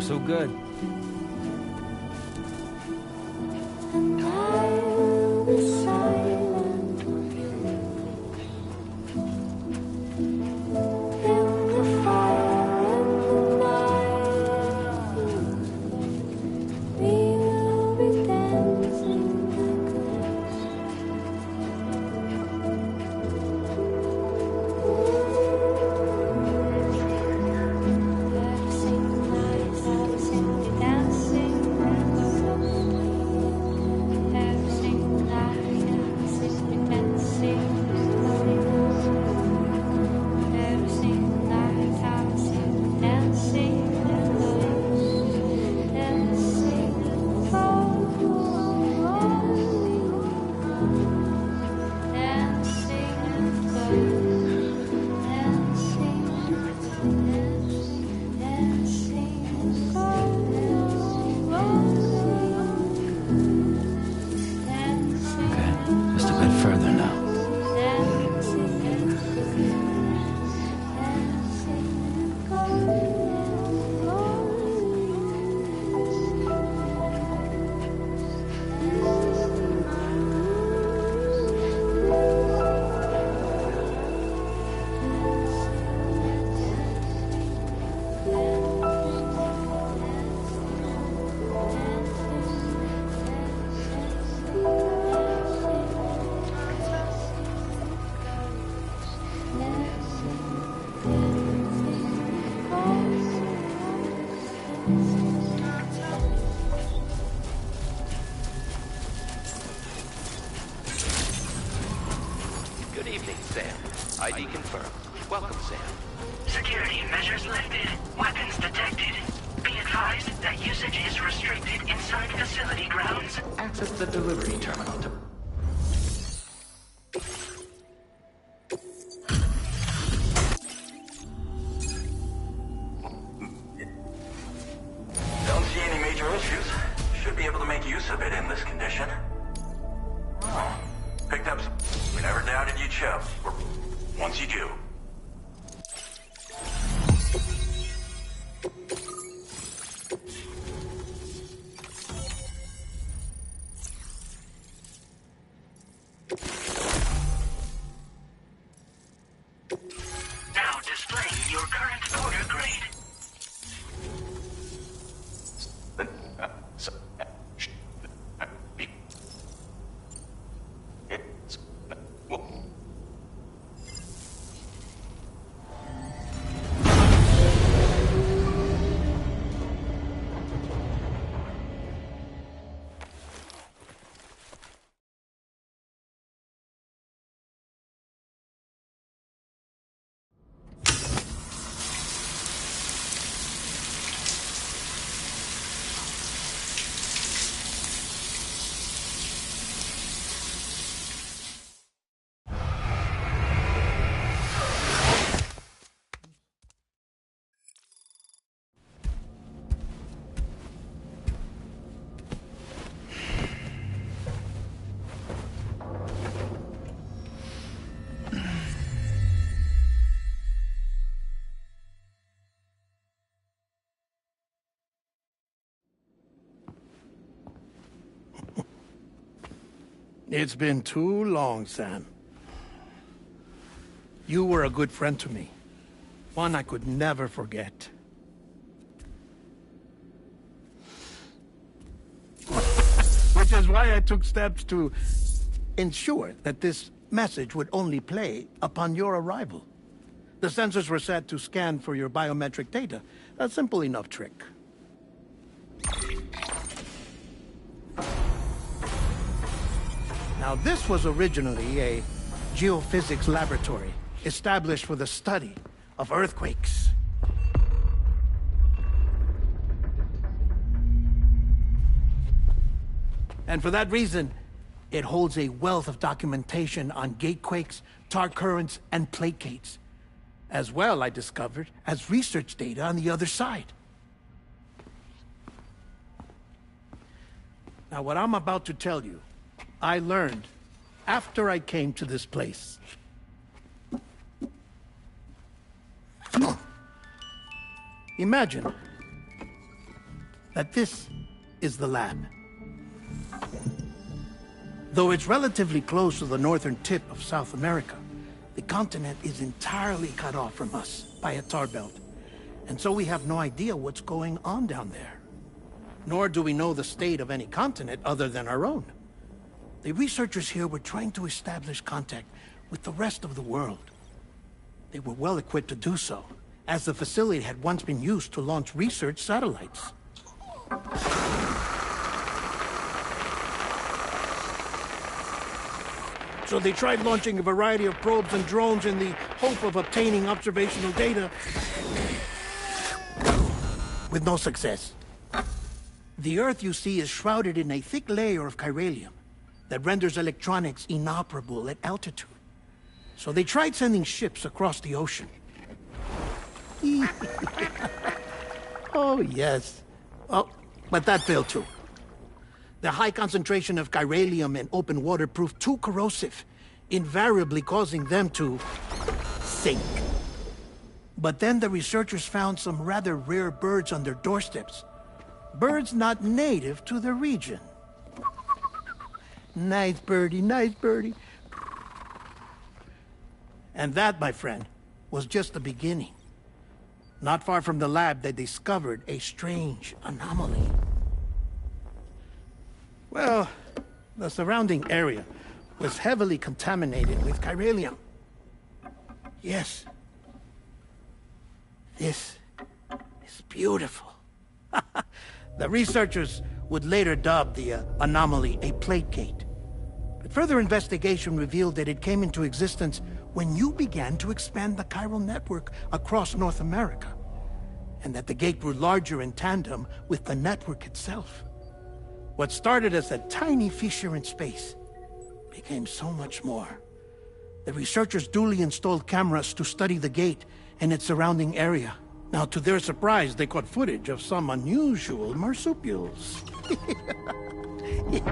so good. And I will be silent with you. In the fire and the night, we will be dancing like Good evening, Sam. ID confirmed. Welcome, Sam. Security measures lifted. Weapons detected. Be advised that usage is restricted inside facility grounds. Access the delivery terminal to... Don't see any major issues. Should be able to make use of it in this condition. Oh, picked up some... We never doubted you'd show. Once you do. Now displaying your current order grade. It's been too long, Sam. You were a good friend to me. One I could never forget. Which is why I took steps to ensure that this message would only play upon your arrival. The sensors were set to scan for your biometric data. A simple enough trick. Now, this was originally a geophysics laboratory established for the study of earthquakes. And for that reason, it holds a wealth of documentation on gatequakes, tar currents, and placates. As well, I discovered, as research data on the other side. Now, what I'm about to tell you, I learned after I came to this place. Imagine that this is the lab. Though it's relatively close to the northern tip of South America, the continent is entirely cut off from us by a tar belt. And so we have no idea what's going on down there. Nor do we know the state of any continent other than our own. The researchers here were trying to establish contact with the rest of the world. They were well equipped to do so, as the facility had once been used to launch research satellites. So they tried launching a variety of probes and drones in the hope of obtaining observational data, with no success. The Earth, you see, is shrouded in a thick layer of chiralium that renders electronics inoperable at altitude. So they tried sending ships across the ocean. Oh, yes. Oh, but that failed too. The high concentration of chiralium in open water proved too corrosive, invariably causing them to sink. But then the researchers found some rather rare birds on their doorsteps. Birds not native to the region. Nice birdie, nice birdie. And that, my friend, was just the beginning. Not far from the lab, they discovered a strange anomaly. Well, the surrounding area was heavily contaminated with chiralium. Yes. This is beautiful. The researchers would later dub the anomaly a plate gate. But further investigation revealed that it came into existence when you began to expand the chiral network across North America, and that the gate grew larger in tandem with the network itself. What started as a tiny fissure in space became so much more. The researchers duly installed cameras to study the gate and its surrounding area. Now, to their surprise, they caught footage of some unusual marsupials. Yes,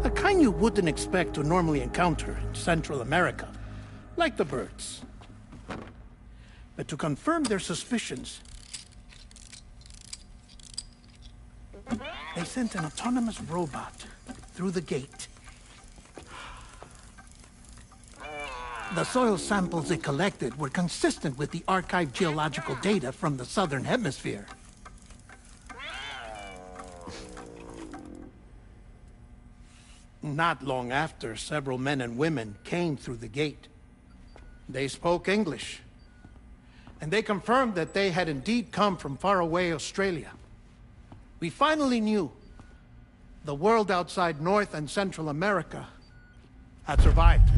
a kind you wouldn't expect to normally encounter in Central America, like the birds. But to confirm their suspicions, they sent an autonomous robot through the gate. The soil samples it collected were consistent with the archived geological data from the southern hemisphere. Not long after, several men and women came through the gate. They spoke English, and they confirmed that they had indeed come from faraway Australia. We finally knew the world outside North and Central America had survived.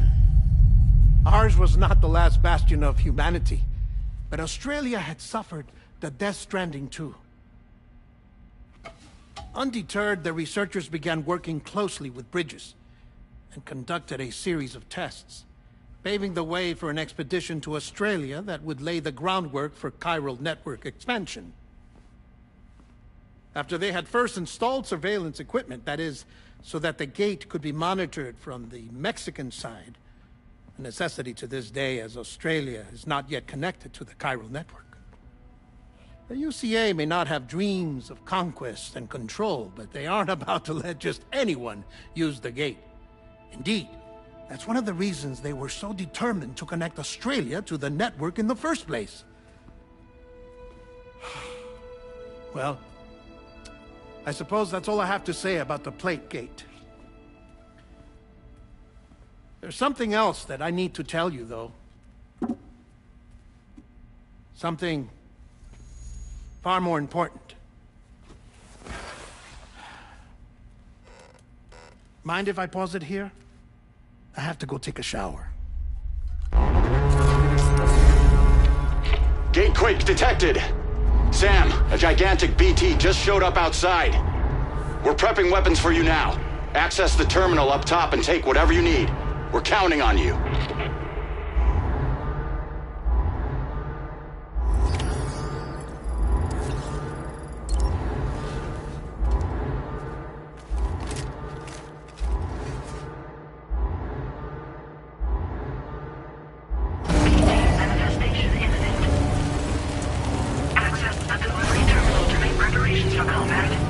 Ours was not the last bastion of humanity, but Australia had suffered the death stranding too. Undeterred, the researchers began working closely with Bridges and conducted a series of tests, paving the way for an expedition to Australia that would lay the groundwork for chiral network expansion. After they had first installed surveillance equipment, that is, so that the gate could be monitored from the Mexican side, a necessity to this day as Australia is not yet connected to the chiral network. The UCA may not have dreams of conquest and control, but they aren't about to let just anyone use the gate. Indeed, that's one of the reasons they were so determined to connect Australia to the network in the first place. Well, I suppose that's all I have to say about the plate gate. There's something else that I need to tell you, though. Something far more important. Mind if I pause it here? I have to go take a shower. Gate quake detected. Sam, a gigantic BT just showed up outside. We're prepping weapons for you now. Access the terminal up top and take whatever you need. We're counting on you. Manifestation imminent. Access the delivery terminal to make preparations for combat.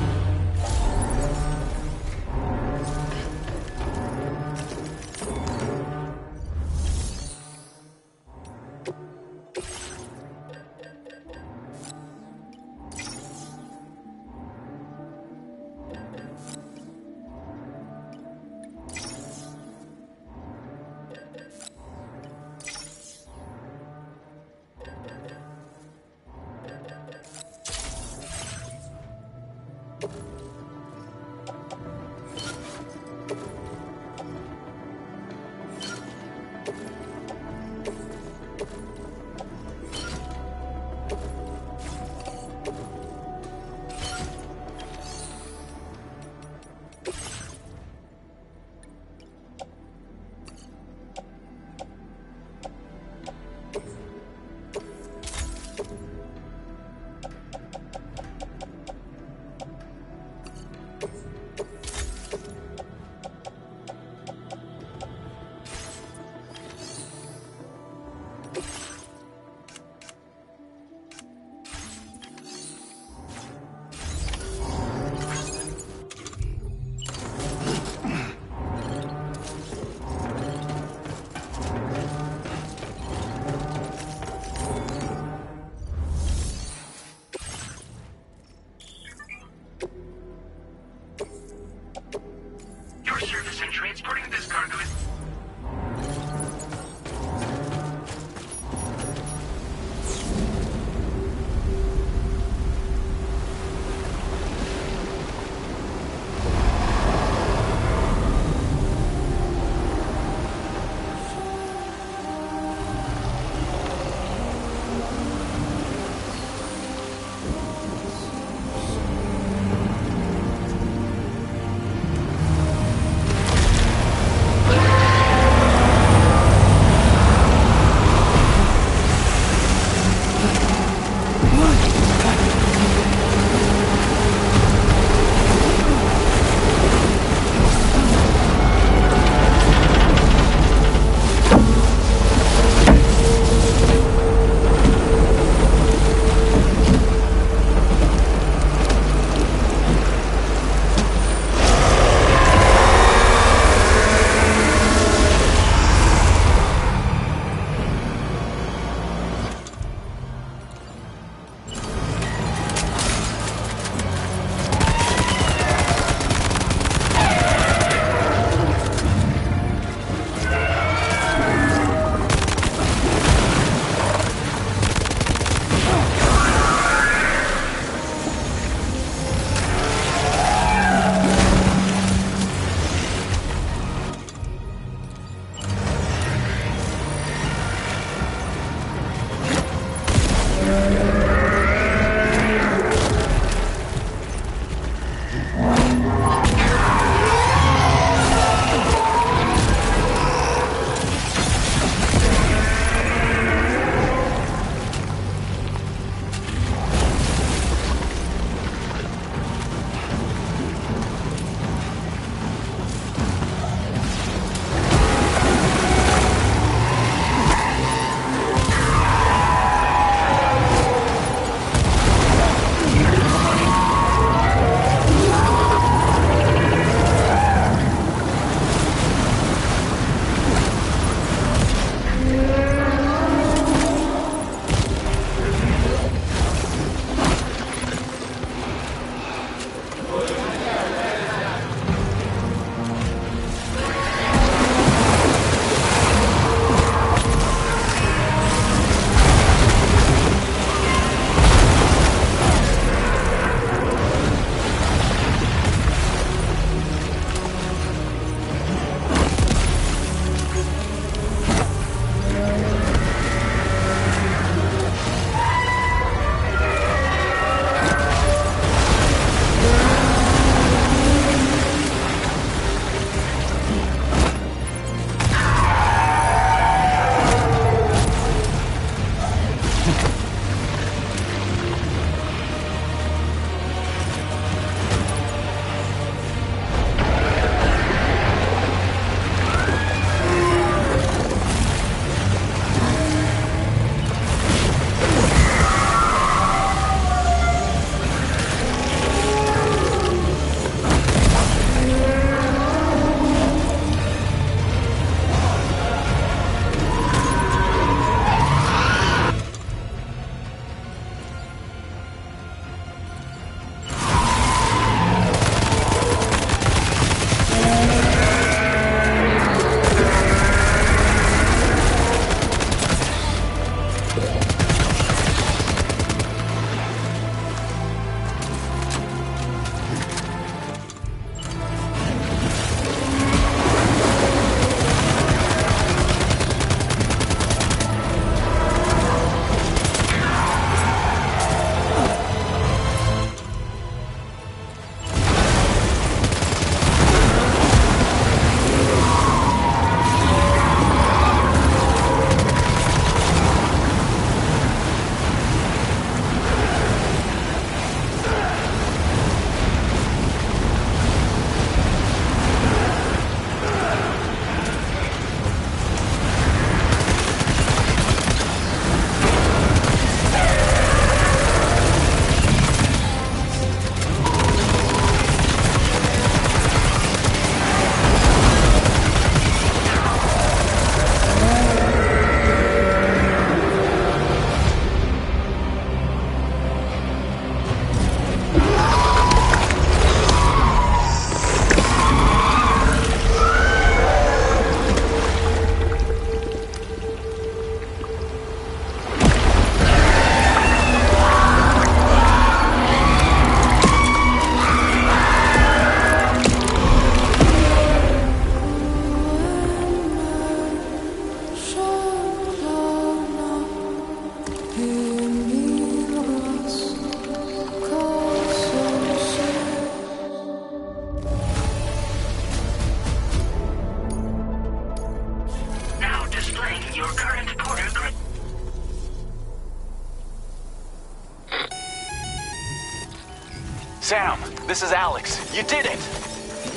Sam, this is Alex. You did it!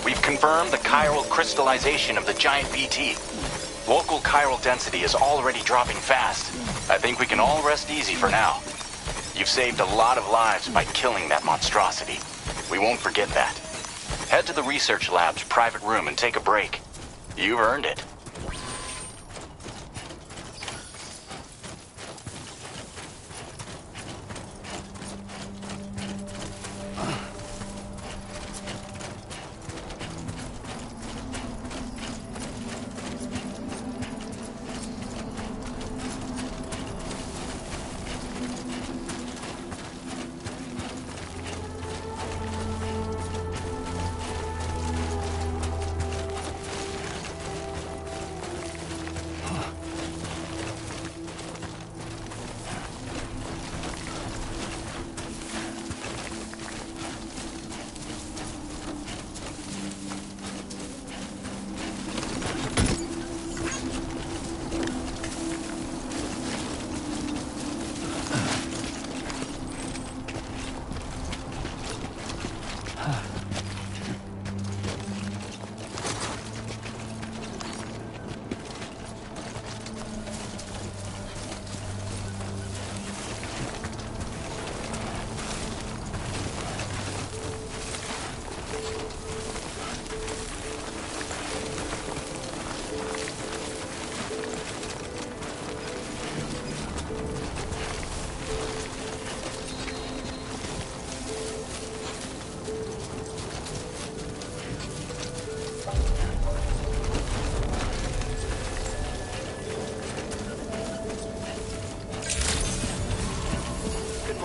We've confirmed the chiral crystallization of the giant BT. Local chiral density is already dropping fast. I think we can all rest easy for now. You've saved a lot of lives by killing that monstrosity. We won't forget that. Head to the research lab's private room and take a break. You've earned it.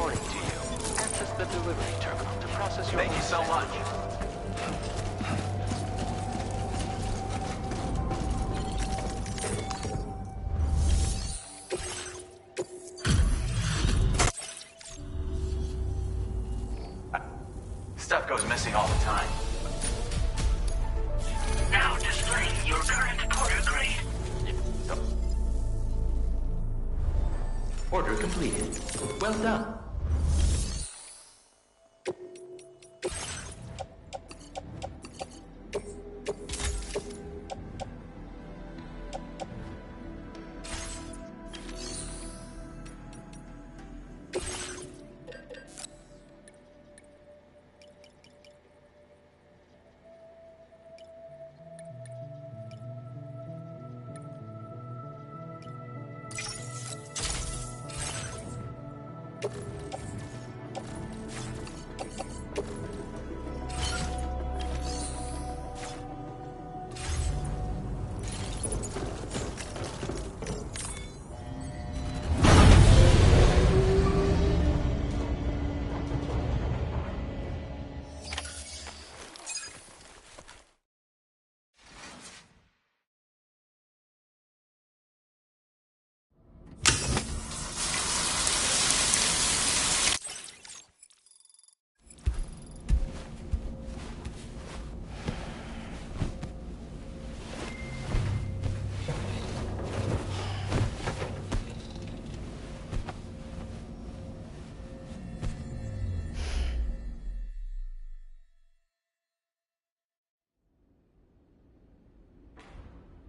reporting to you. Access the delivery terminal to process your... Thank you so much. Stuff goes missing all the time. Now display your current order grade. Order completed. Well done.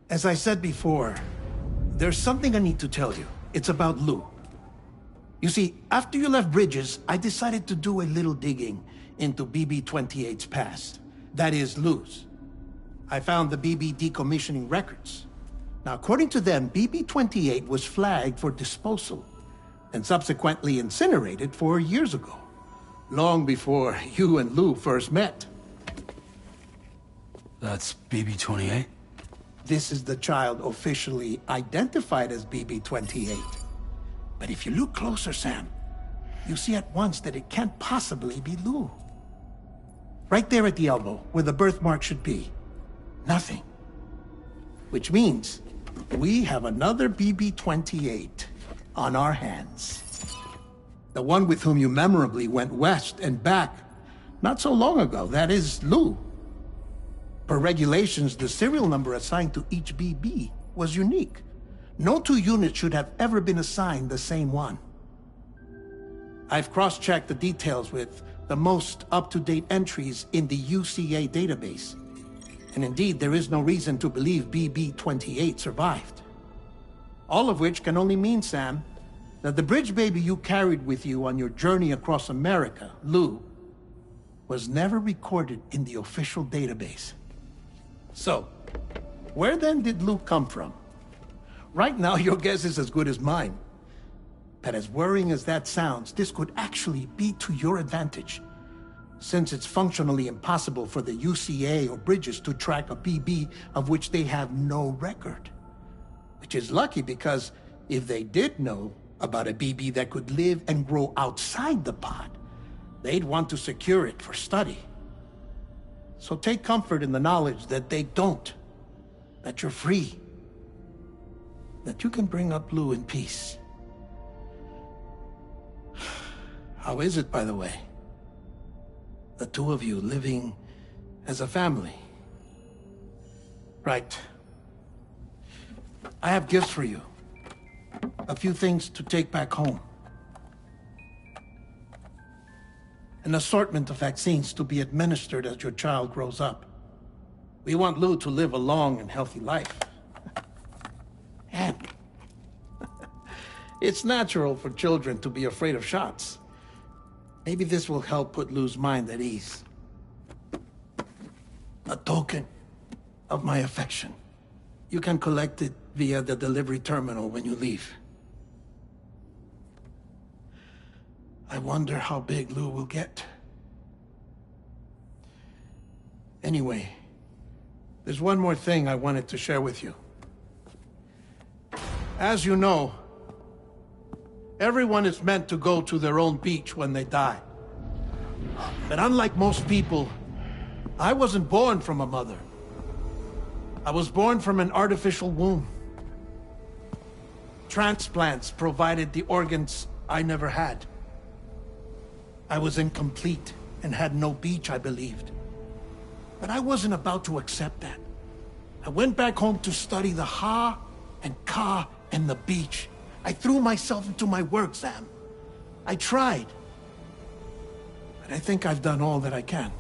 As I said before, there's something I need to tell you. It's about Lou. You see, after you left Bridges, I decided to do a little digging into BB-28's past. That is, Lou's. I found the BB decommissioning records. Now, according to them, BB-28 was flagged for disposal and subsequently incinerated 4 years ago, long before you and Lou first met. That's BB-28? This is the child officially identified as BB-28. But if you look closer, Sam, you see at once that it can't possibly be Lou. Right there at the elbow, where the birthmark should be. Nothing. Which means we have another BB-28 on our hands. The one with whom you memorably went west and back not so long ago, that is Lou. Per regulations, the serial number assigned to each BB was unique. No two units should have ever been assigned the same one. I've cross-checked the details with the most up-to-date entries in the UCA database. And indeed, there is no reason to believe BB-28 survived. All of which can only mean, Sam, that the bridge baby you carried with you on your journey across America, Lou, was never recorded in the official database. So, where then did Lou come from? Right now, your guess is as good as mine. But as worrying as that sounds, this could actually be to your advantage, since it's functionally impossible for the UCA or Bridges to track a BB of which they have no record. Which is lucky because if they did know about a BB that could live and grow outside the pod, they'd want to secure it for study. So take comfort in the knowledge that they don't, that you're free, that you can bring up Lou in peace. How is it, by the way? The two of you living as a family. Right. I have gifts for you. A few things to take back home. An assortment of vaccines to be administered as your child grows up. We want Lou to live a long and healthy life. And it's natural for children to be afraid of shots. Maybe this will help put Lou's mind at ease. A token of my affection. You can collect it via the delivery terminal when you leave. I wonder how big Lou will get. Anyway, there's one more thing I wanted to share with you. As you know, Everyone is meant to go to their own beach when they die. But unlike most people, I wasn't born from a mother. I was born from an artificial womb. Transplants provided the organs I never had. I was incomplete and had no beach, I believed. But I wasn't about to accept that. I went back home to study the Ha and Ka and the beach. I threw myself into my work, Sam. I tried. But I think I've done all that I can.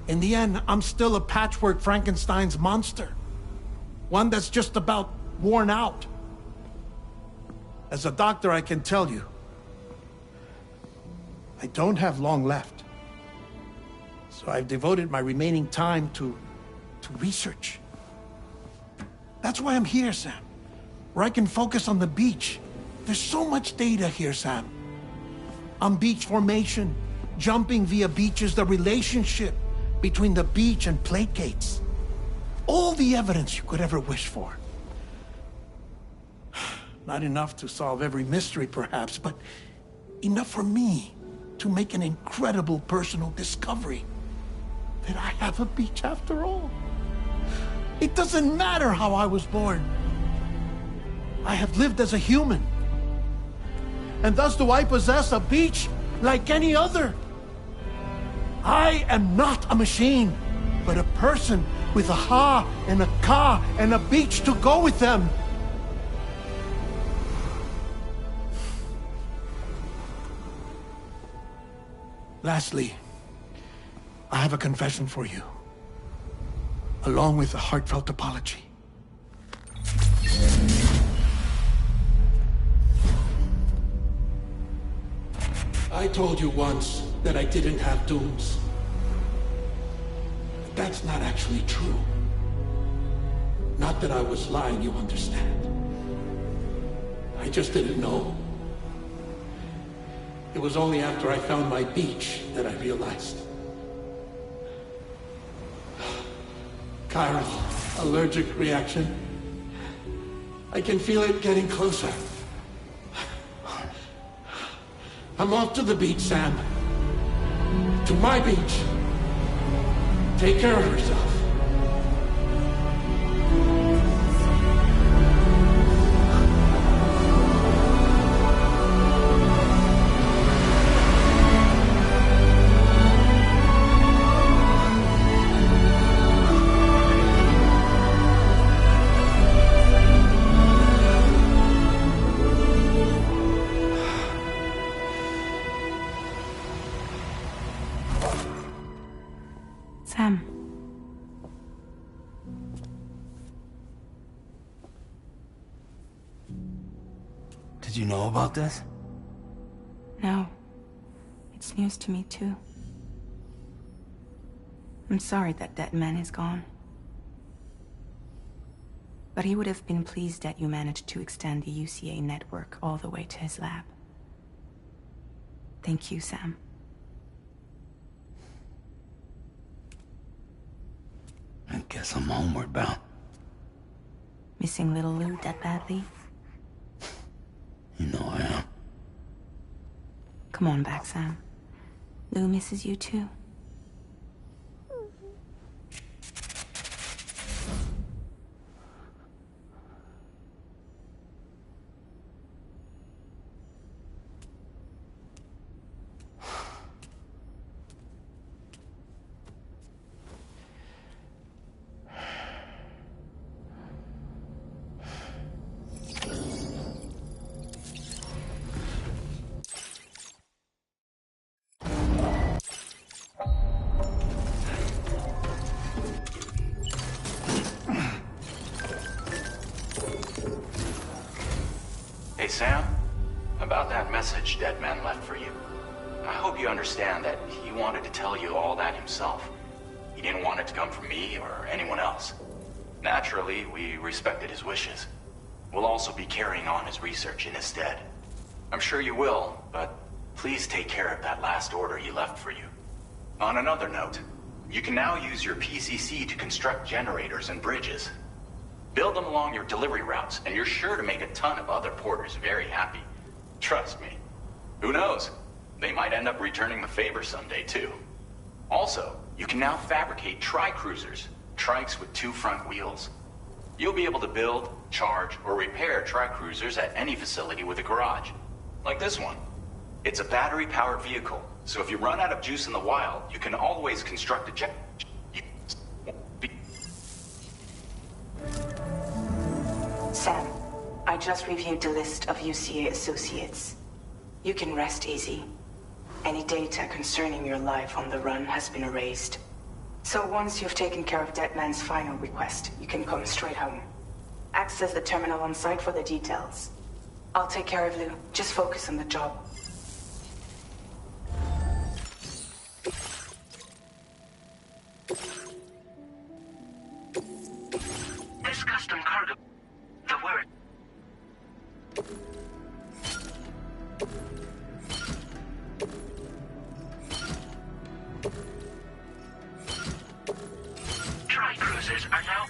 In the end, I'm still a patchwork Frankenstein's monster. One that's just about worn out. As a doctor, I can tell you, I don't have long left. So I've devoted my remaining time to research. That's why I'm here, Sam. Where I can focus on the beach. There's so much data here, Sam. On beach formation, jumping via beaches, the relationship between the beach and plate gates. All the evidence you could ever wish for. Not enough to solve every mystery, perhaps, but enough for me to make an incredible personal discovery. That I have a beach after all. It doesn't matter how I was born. I have lived as a human. And thus do I possess a beach like any other. I am not a machine, but a person with a Ha and a Ka and a beach to go with them. Lastly, I have a confession for you, along with a heartfelt apology. I told you once that I didn't have dooms. But that's not actually true. Not that I was lying, you understand. I just didn't know. It was only after I found my beach that I realized. Chiral allergic reaction. I can feel it getting closer. I'm off to the beach, Sam. To my beach. Take care of yourself. Sam. Did you know about this? No. It's news to me, too. I'm sorry that that man is gone. But he would have been pleased that you managed to extend the UCA network all the way to his lab. Thank you, Sam. I guess I'm homeward bound. Missing little Lou that badly? You know I am. Come on back, Sam. Lou misses you too. Hey, Sam. About that message Deadman left for you. I hope you understand that he wanted to tell you all that himself. He didn't want it to come from me or anyone else. Naturally, we respected his wishes. We'll also be carrying on his research in his stead. I'm sure you will, but please take care of that last order he left for you. On another note, you can now use your PCC to construct generators and bridges. Build them along your delivery routes, and you're sure to make a ton of other porters very happy. Trust me. Who knows? They might end up returning the favor someday, too. Also, you can now fabricate tri-cruisers, trikes with 2 front wheels. You'll be able to build, charge, or repair tri-cruisers at any facility with a garage. Like this one. It's a battery-powered vehicle, so if you run out of juice in the wild, you can always construct a jet. Sam, I just reviewed the list of UCA associates. You can rest easy. Any data concerning your life on the run has been erased. So once you've taken care of Deadman's final request, you can come straight home. Access the terminal on site for the details. I'll take care of Lou. Just focus on the job. This custom cargo. The word. Tri-cruisers are now...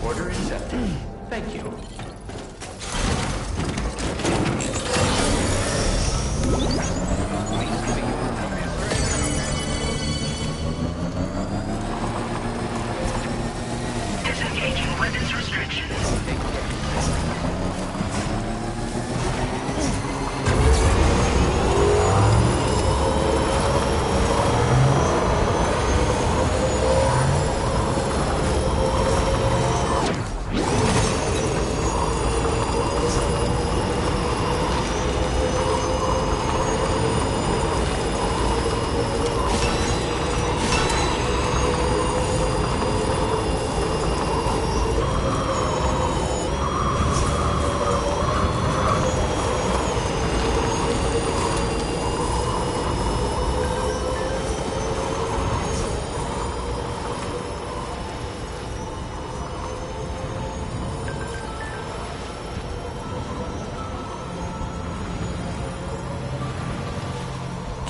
Order accepted. Thank you. Disengaging weapons restrictions.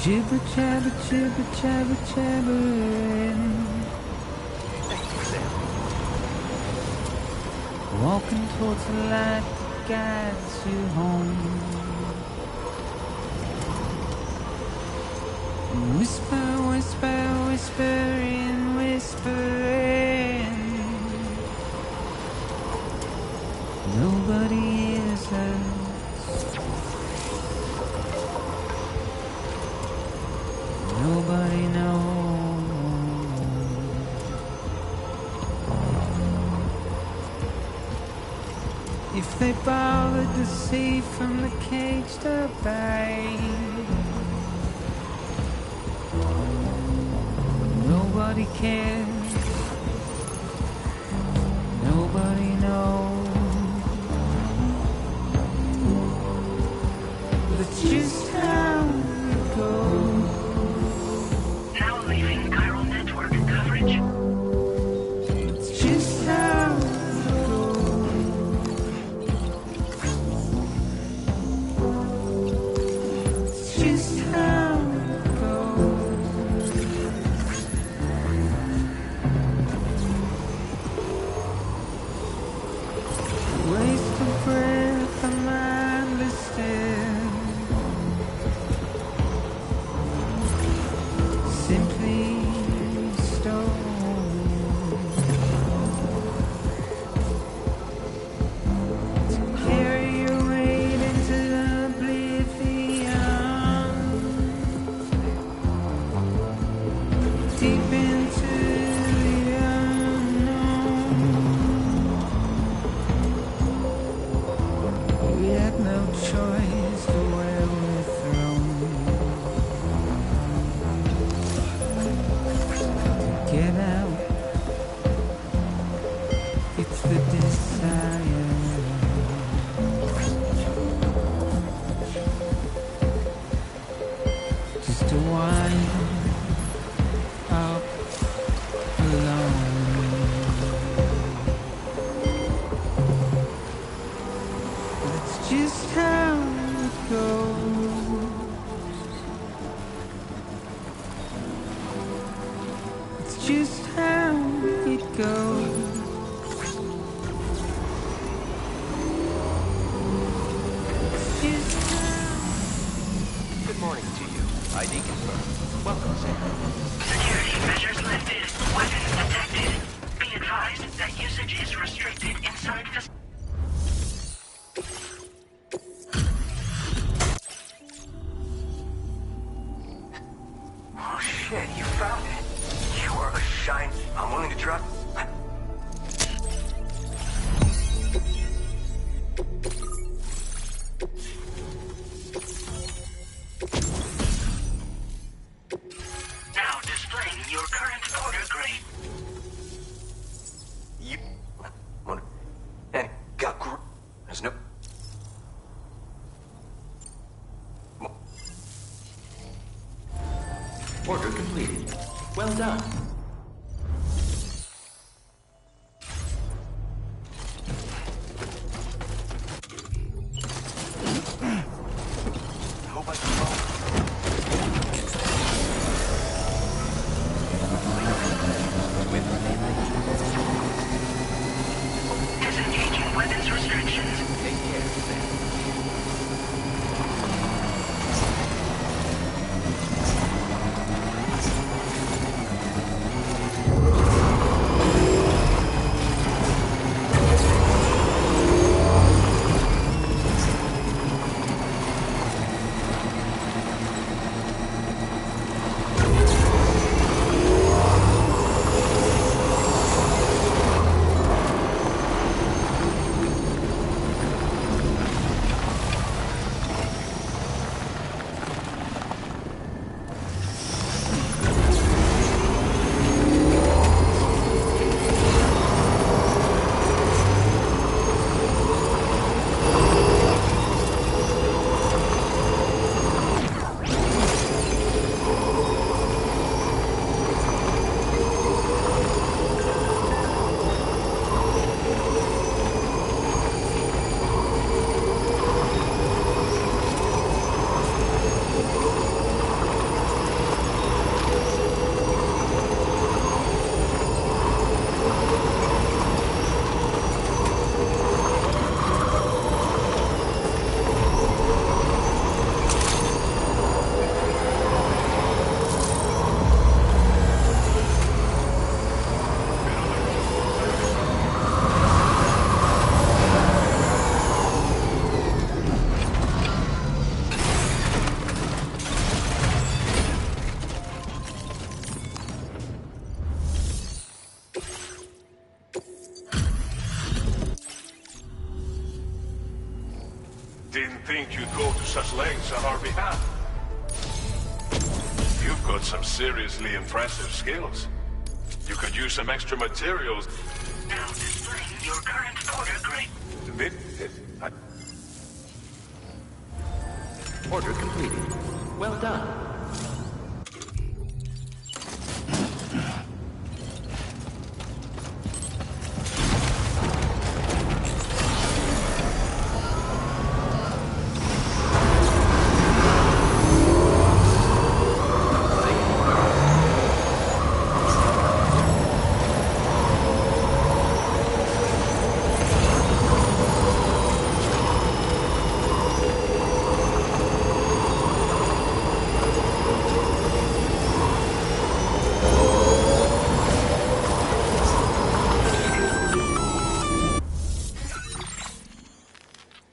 Jibber jabber, jibber jabber, jabbering. Walking towards the light that guides you home. Whisper, whisper, whispering, whispering. Nobody hears us. Nobody knows. If they bothered to see from the cage to bay, nobody cares. Nobody knows. That's just how it goes. Now leaving chiral network coverage. It's just how it goes. It's just how it goes. just to wind up alone. That's just how it goes. It's just how it goes. It's just how. Good morning to you. ID confirmed. Welcome, Sam. Security measures lifted. Weapons detected. Be advised that usage is restricted inside the... Oh shit, you found it. You are a shine. I'm willing to drop. Now displaying your current order grade. You. What? And got. There's no. Order completed. Well done. Hope I can follow. Disengaging weapons restrictions. Take care, Sam. Didn't think you'd go to such lengths on our behalf. You've got some seriously impressive skills. You could use some extra materials. Now displaying your current order grade. Order completed. Well done.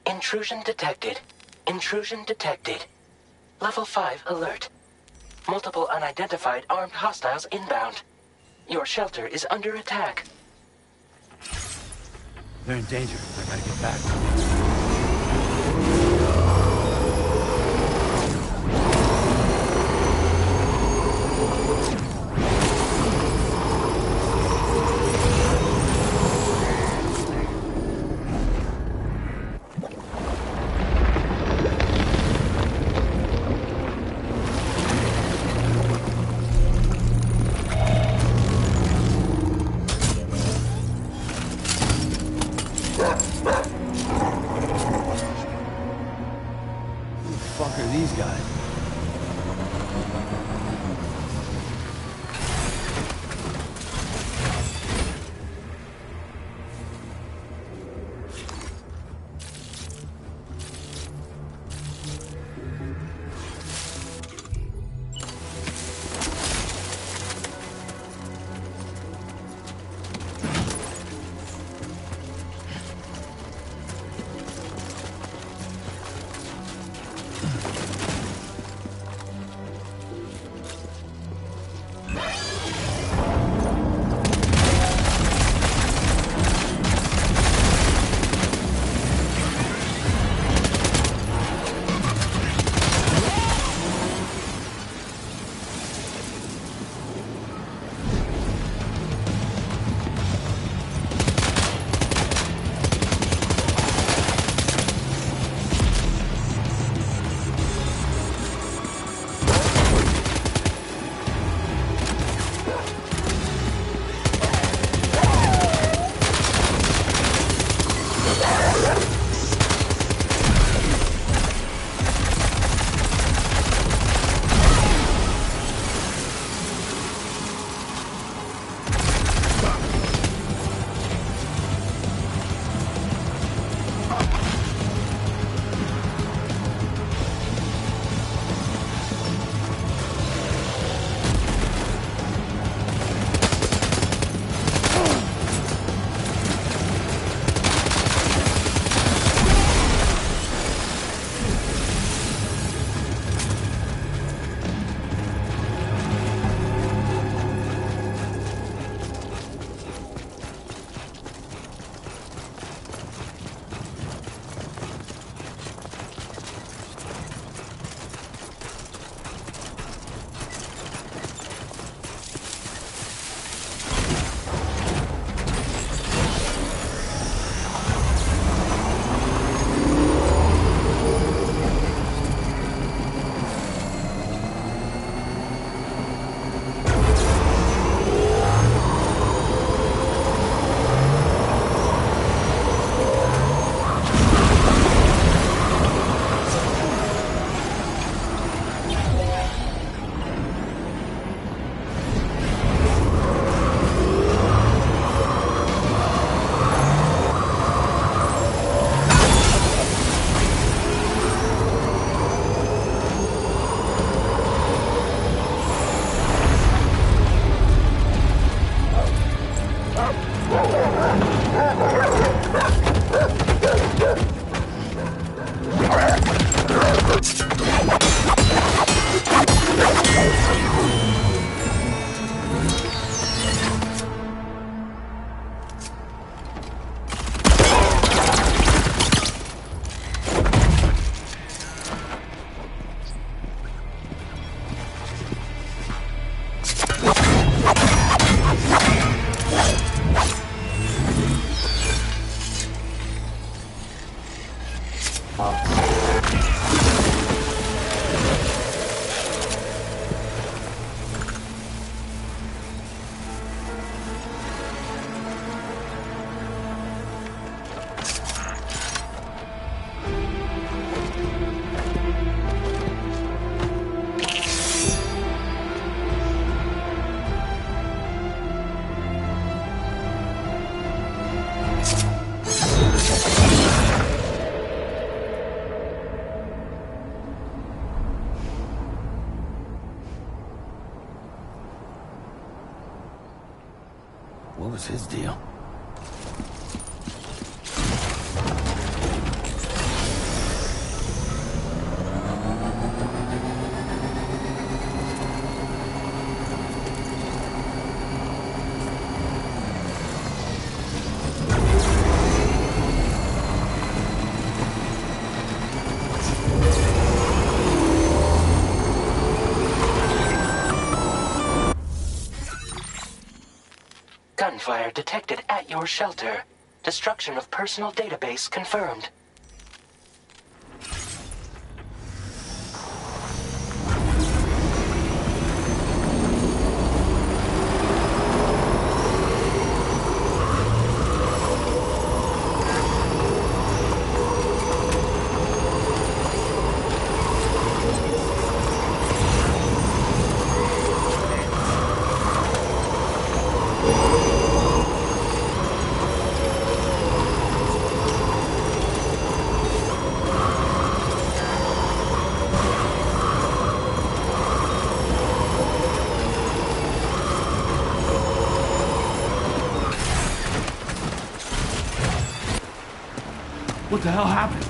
Intrusion detected. Intrusion detected. Level 5 alert. Multiple unidentified armed hostiles inbound. Your shelter is under attack. They're in danger. I gotta get back. What was his deal? Gunfire detected at your shelter. Destruction of personal database confirmed. What the hell happened?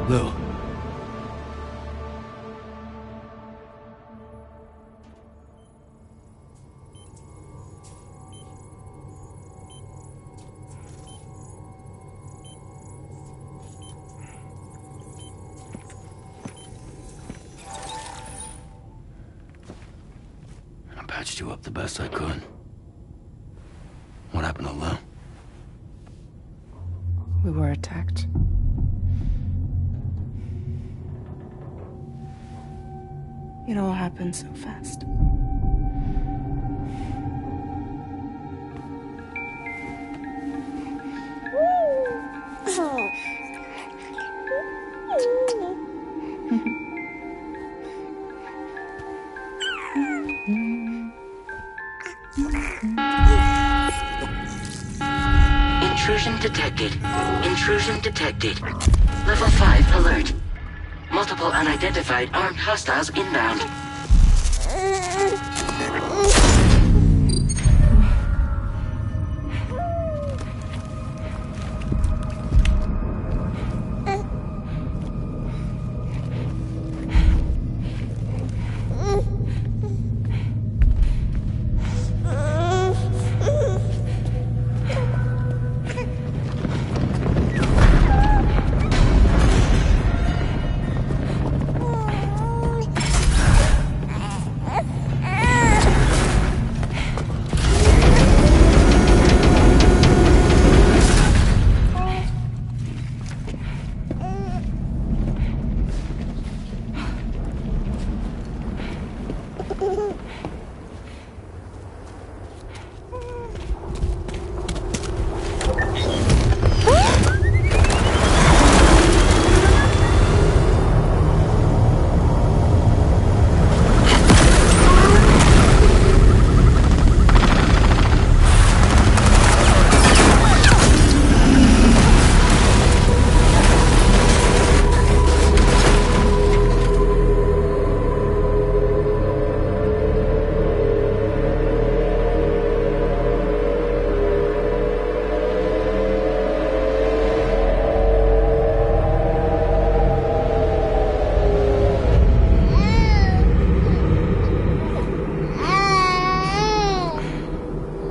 Lou. I patched you up the best I could. What happened to Lou? We were attacked. It all happened so fast. Intrusion detected. Intrusion detected. Level 5 alert. Multiple unidentified armed hostiles inbound.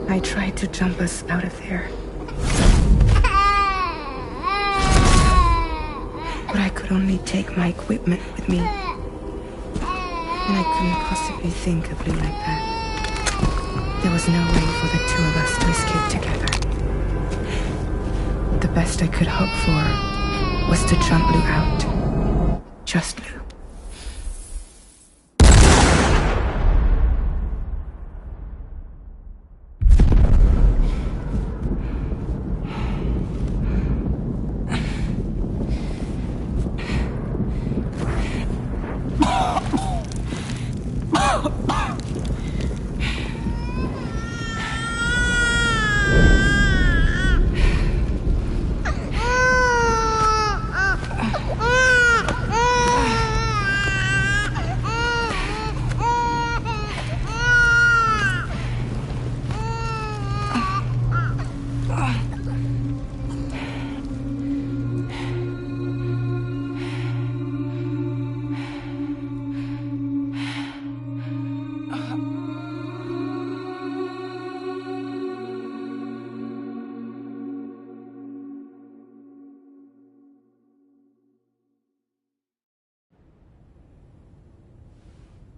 I tried to jump us out of there. But I could only take my equipment with me. And I couldn't possibly think of Lou like that. There was no way for the two of us to escape together. The best I could hope for was to jump Lou out. Just Lou.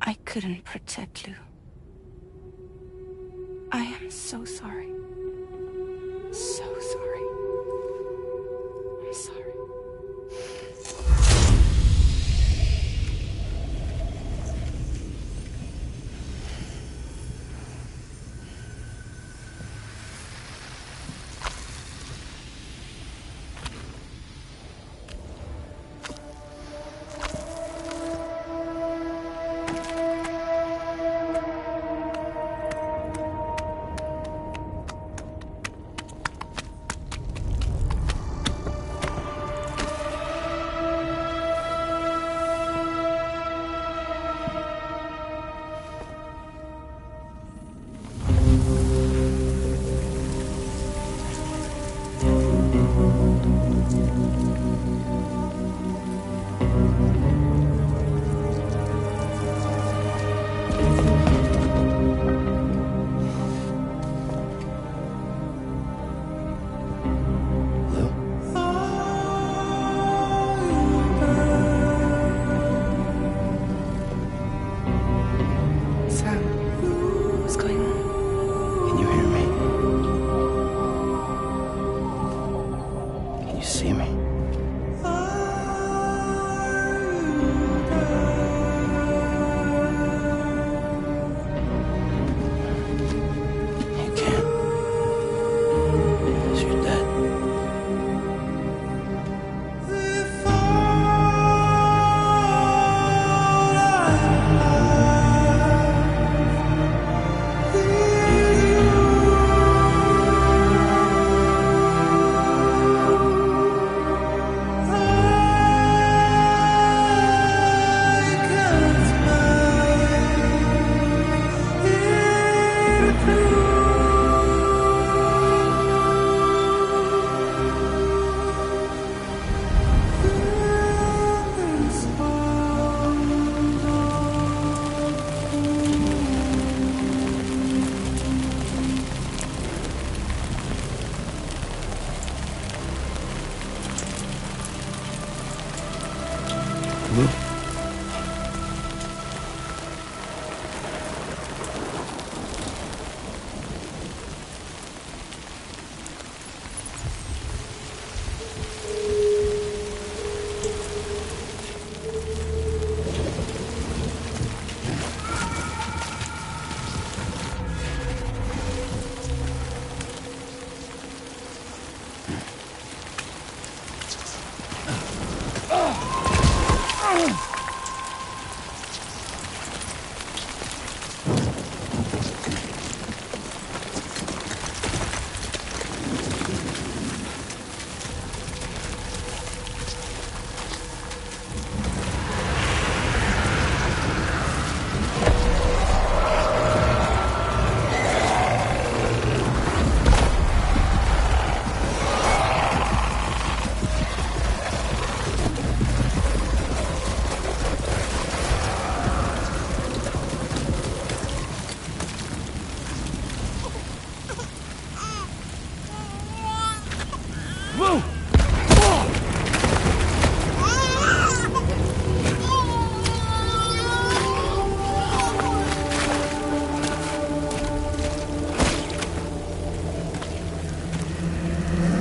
I couldn't protect Lou. I am so sorry. So sorry. I'm sorry.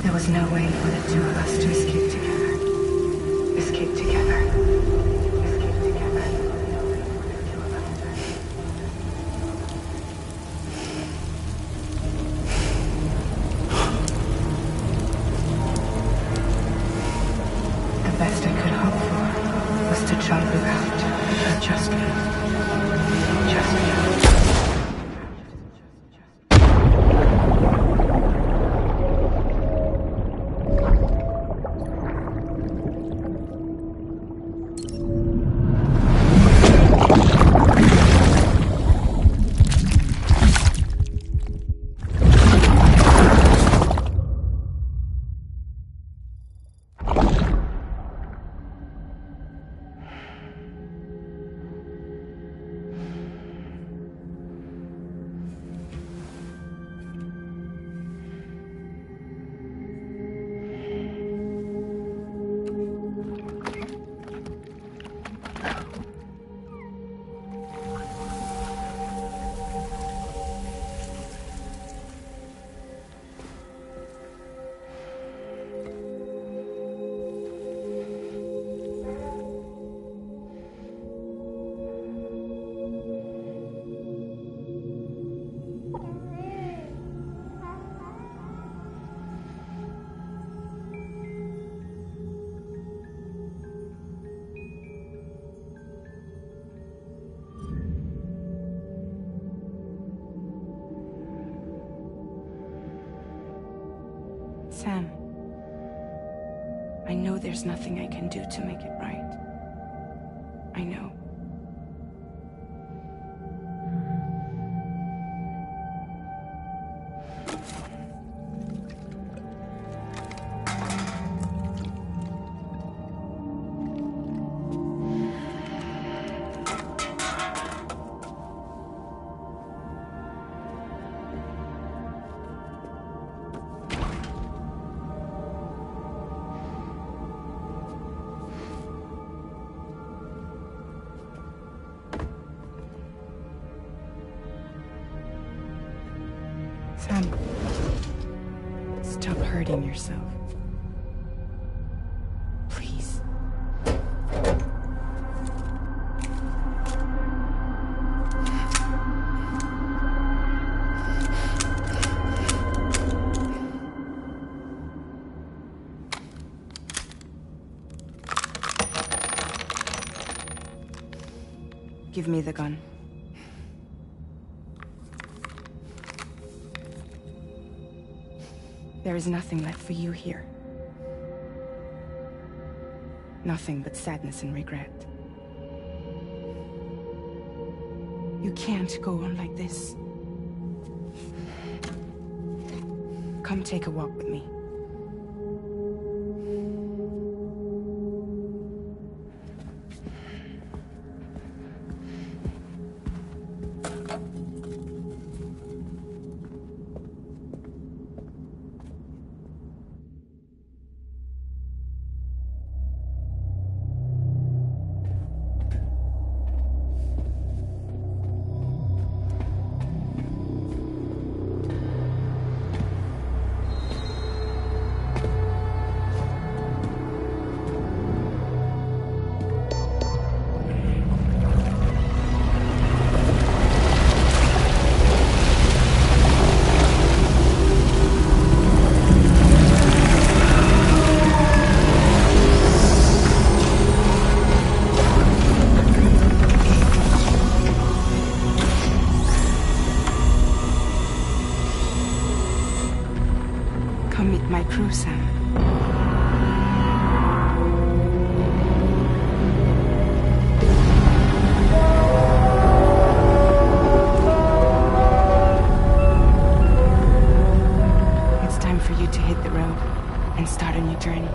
There was no way for the two of us to escape together. Escape together. Escape together. The best I could hope for was to jump you out. Just me. Just me. Sam, I know there's nothing I can do to make it right. I know. Sam, stop hurting yourself. Please. Give me the gun. There is nothing left for you here. Nothing but sadness and regret. You can't go on like this. Come take a walk with me. Come meet my crew, Sam. It's time for you to hit the road and start a new journey.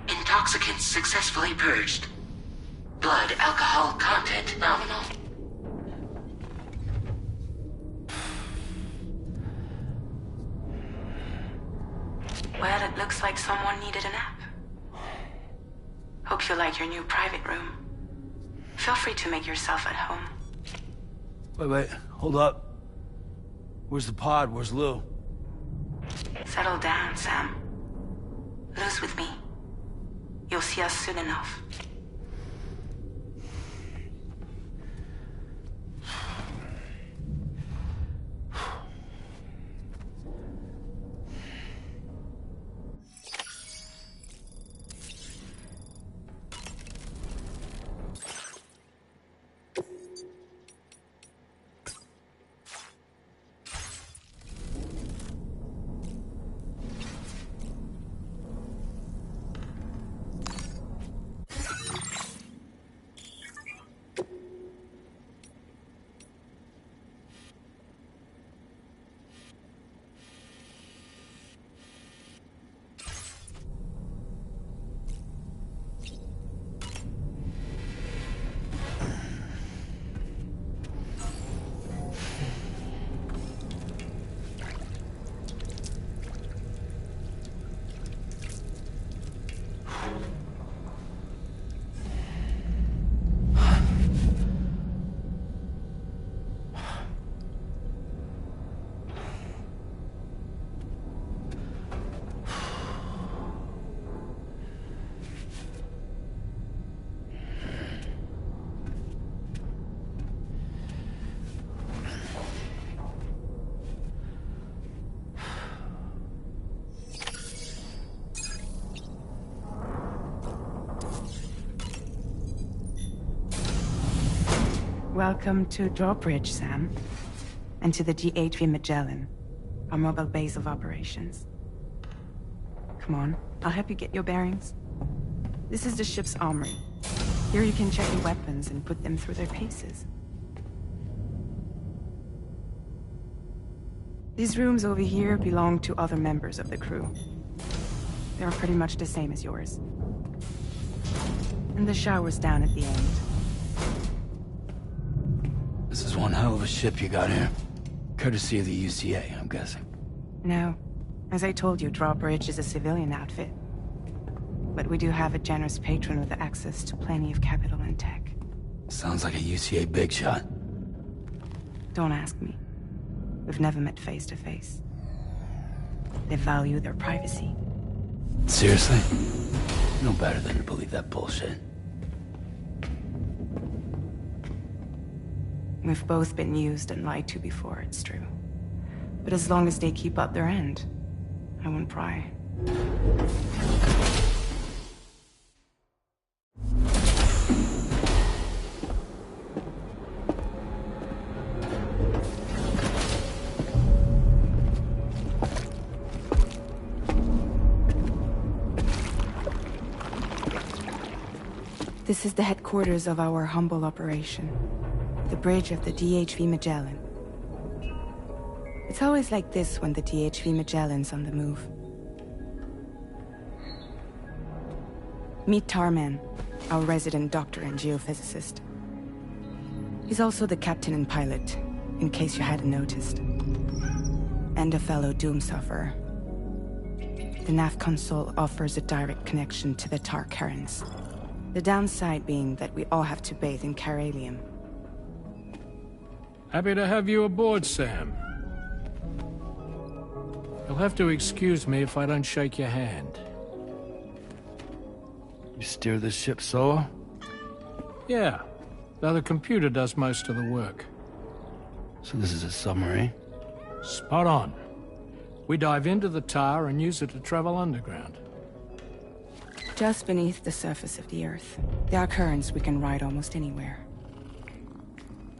Intoxicants successfully purged. Blood alcohol content nominal. Well, it looks like someone needed a nap. Hope you like your new private room. Feel free to make yourself at home. Wait, hold up. Where's the pod? Where's Lou? Settle down, Sam. Lou's with me. You'll see us soon enough. Welcome to Drawbridge, Sam. And to the GHV Magellan, our mobile base of operations. Come on, I'll help you get your bearings. This is the ship's armory. Here you can check your weapons and put them through their paces. These rooms over here belong to other members of the crew. They're pretty much the same as yours. And the shower's down at the end. This is one hell of a ship you got here. Courtesy of the UCA, I'm guessing. No. As I told you, Drawbridge is a civilian outfit. But we do have a generous patron with access to plenty of capital and tech. Sounds like a UCA big shot. Don't ask me. We've never met face to face. They value their privacy. Seriously? No better than to believe that bullshit. We've both been used and lied to before, it's true. But as long as they keep up their end, I won't pry. This is the headquarters of our humble operation. The bridge of the DHV Magellan. It's always like this when the DHV Magellan's on the move. Meet Tarman, our resident doctor and geophysicist. He's also the captain and pilot, in case you hadn't noticed. And a fellow doom sufferer. The nav console offers a direct connection to the Tar currents. The downside being that we all have to bathe in caralium. Happy to have you aboard, Sam. You'll have to excuse me if I don't shake your hand. You steer this ship solo? Yeah, though the computer does most of the work. So this is a submarine? Spot on. We dive into the tar and use it to travel underground. Just beneath the surface of the Earth, there are currents we can ride almost anywhere.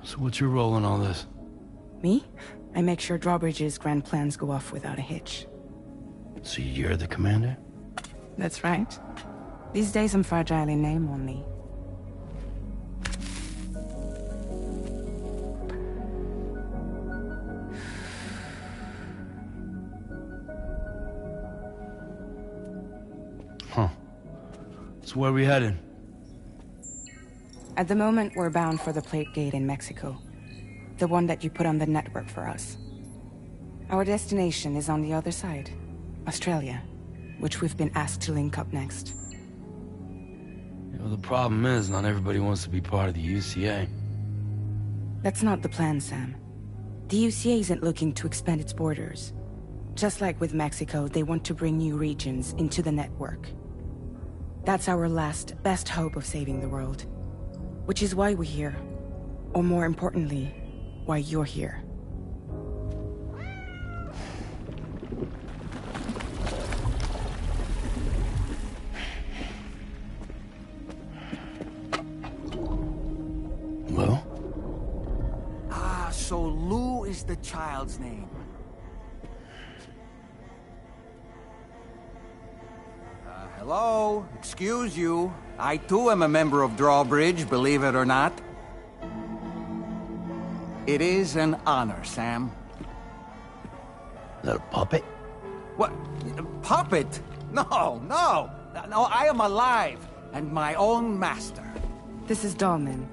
So what's your role in all this? Me? I make sure Drawbridge's grand plans go off without a hitch. So you're the commander? That's right. These days I'm fragile in name only. Huh. So where are we headed? At the moment, we're bound for the Plate Gate in Mexico. The one that you put on the network for us. Our destination is on the other side, Australia, which we've been asked to link up next. You know, the problem is, not everybody wants to be part of the UCA. That's not the plan, Sam. The UCA isn't looking to expand its borders. Just like with Mexico, they want to bring new regions into the network. That's our last, best hope of saving the world. Which is why we're here. Or more importantly, why you're here. Well? Ah, so Lou is the child's name. Hello? Excuse you. I too am a member of Drawbridge, believe it or not. It is an honor, Sam. Is that a puppet? What? Puppet? No, no! No, I am alive, and my own master. This is Dahlman.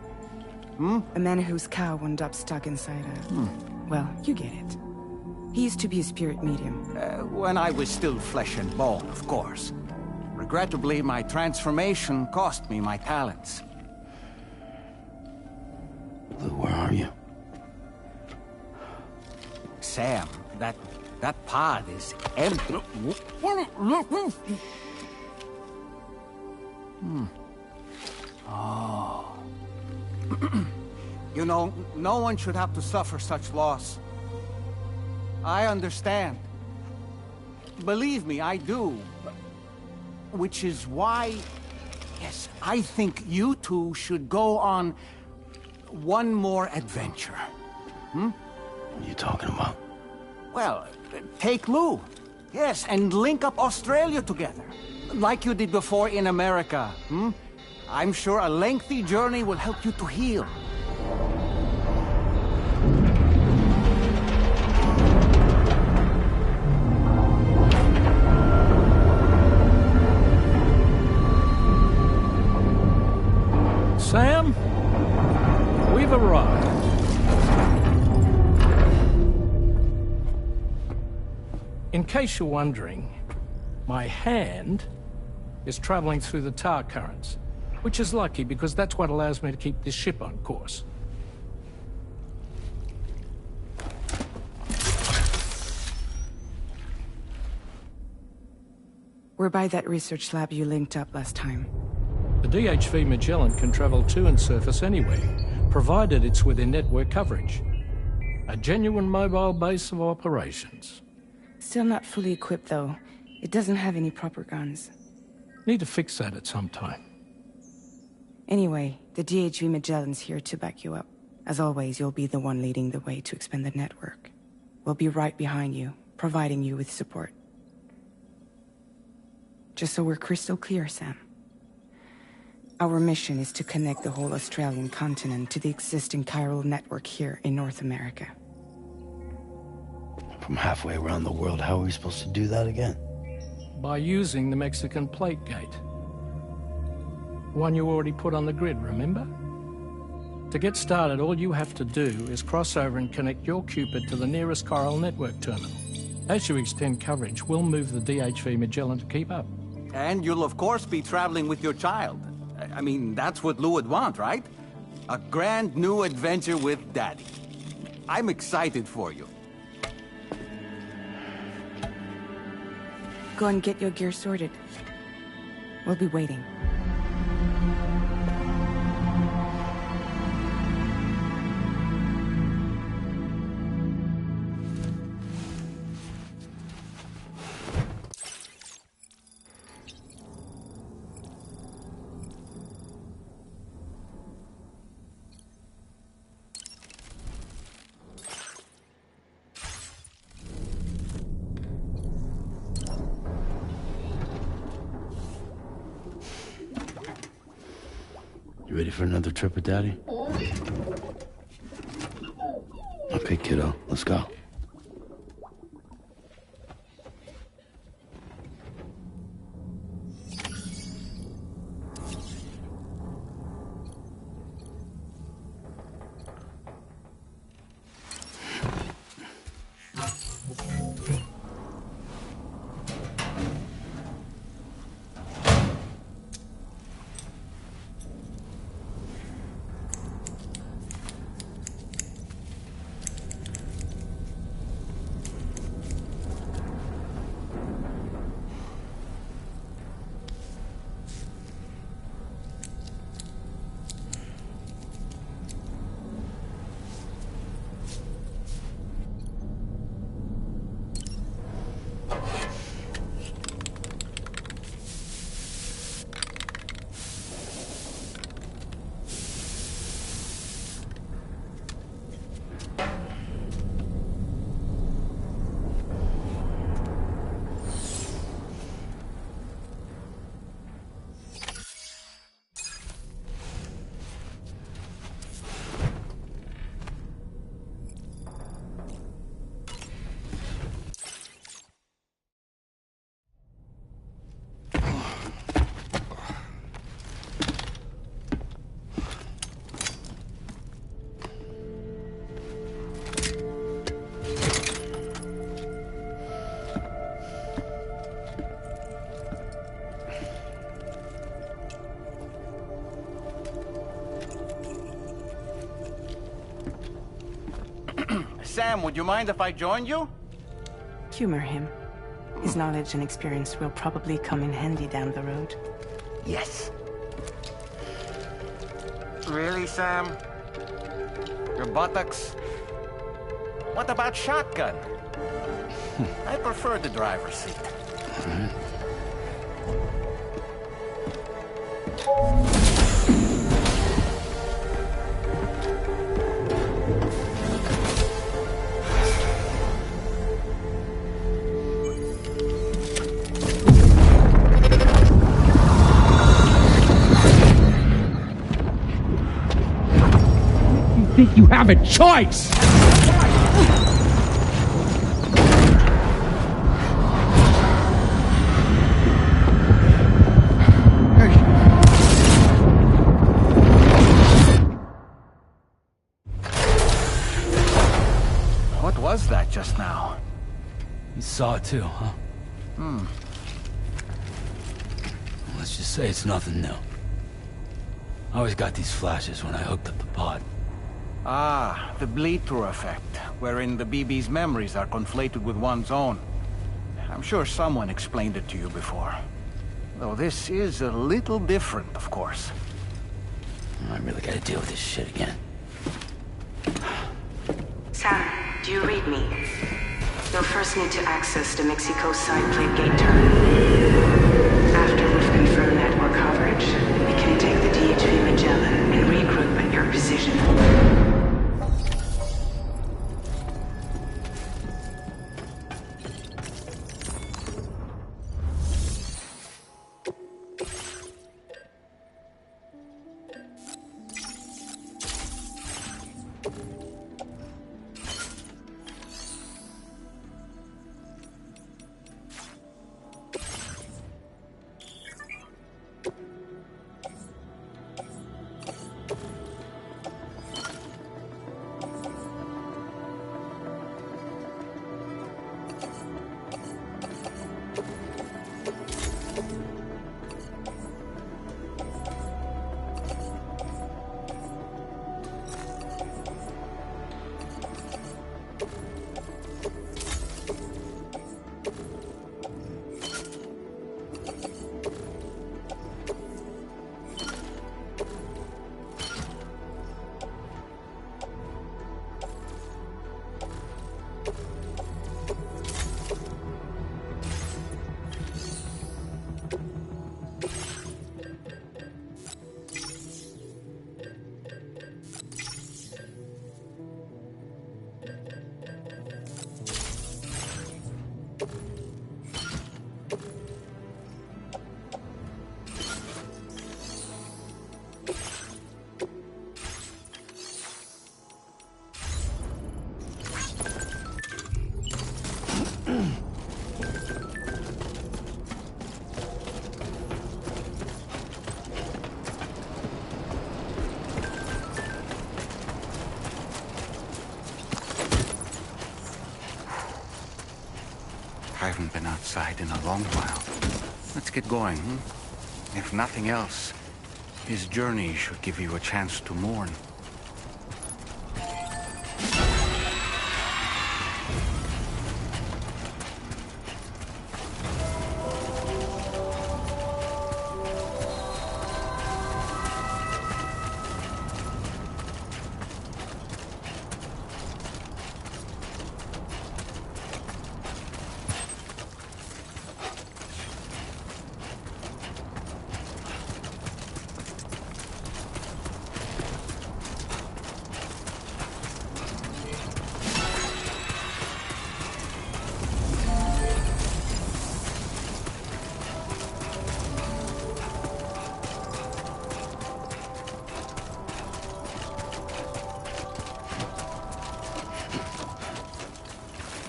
A man whose cow wound up stuck inside a... Well, you get it. He used to be a spirit medium. When I was still flesh and bone, of course. Regrettably, my transformation cost me my talents. Lou, where are you? Sam, that pod is empty. Oh. You know, no one should have to suffer such loss. I understand. Believe me, I do. Which is why, yes, I think you two should go on one more adventure. What are you talking about? Well, take Lou. Yes, and link up Australia together. Like you did before in America. I'm sure a lengthy journey will help you to heal. Sam, we've arrived. In case you're wondering, my hand is traveling through the tar currents, which is lucky because that's what allows me to keep this ship on course. We're by that research lab you linked up last time. The DHV Magellan can travel to and surface anywhere, provided it's within network coverage. A genuine mobile base of operations. Still not fully equipped, though. It doesn't have any proper guns. Need to fix that at some time. Anyway, the DHV Magellan's here to back you up. As always, you'll be the one leading the way to expand the network. We'll be right behind you, providing you with support. Just so we're crystal clear, Sam. Our mission is to connect the whole Australian continent to the existing chiral network here in North America. From halfway around the world, how are we supposed to do that again? By using the Mexican plate gate. One you already put on the grid, remember? To get started, all you have to do is cross over and connect your Cupid to the nearest chiral network terminal. As you extend coverage, we'll move the DHV Magellan to keep up. And you'll of course be traveling with your child. I mean, that's what Lou would want, right? A grand new adventure with Daddy. I'm excited for you. Go and get your gear sorted. We'll be waiting. You ready for another trip with Daddy? Okay, kiddo, let's go. Sam, would you mind if I joined you? Humor him. His knowledge and experience will probably come in handy down the road. Yes. Really, Sam? Your buttocks? What about shotgun? I prefer the driver's seat. have a choice! What was that just now? You saw it too, huh? Let's just say it's nothing new. I always got these flashes when I hooked up the pod. Ah, the bleed-through effect, wherein the BB's memories are conflated with one's own. I'm sure someone explained it to you before. Though this is a little different, of course. I really gotta deal with this shit again. Sam, do you read me? You'll first need to access the Mexico side plate gate terminal. After we've confirmed network coverage, we can take the DHV Magellan and regroup at your position. I haven't been outside in a long while. Let's get going, If nothing else, his journey should give you a chance to mourn.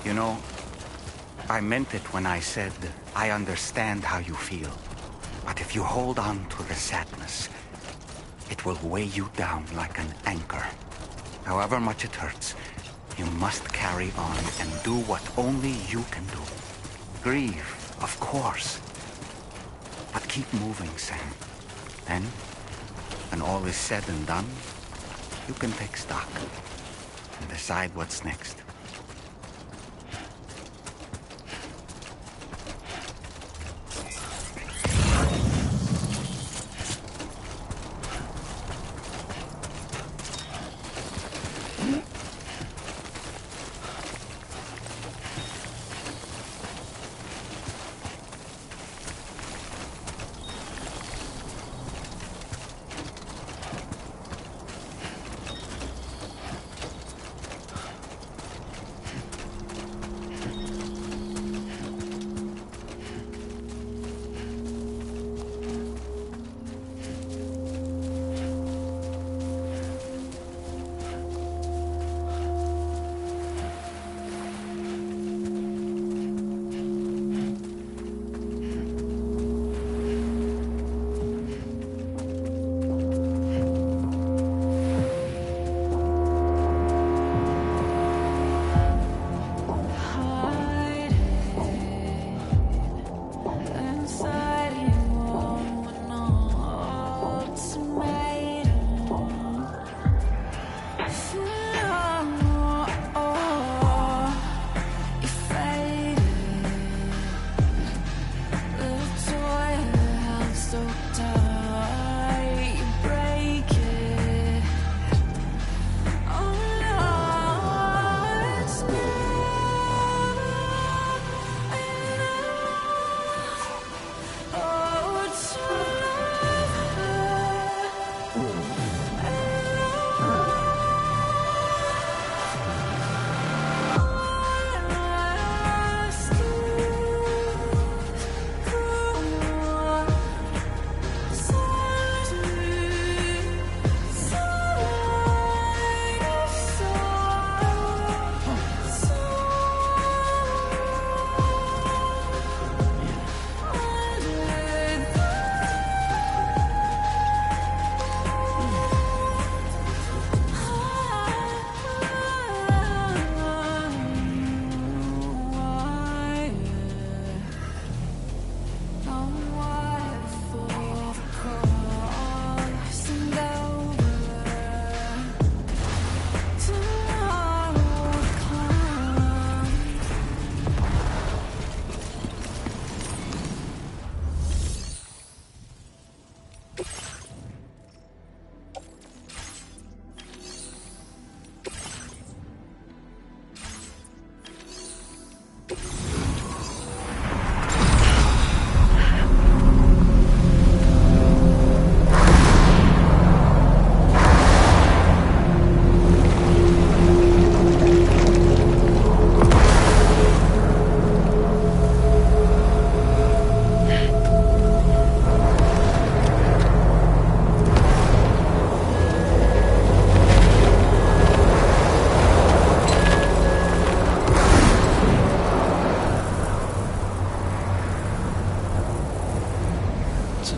You know, I meant it when I said, I understand how you feel. But if you hold on to the sadness, it will weigh you down like an anchor. However much it hurts, you must carry on and do what only you can do. Grieve, of course. But keep moving, Sam. Then, when all is said and done, you can take stock and decide what's next.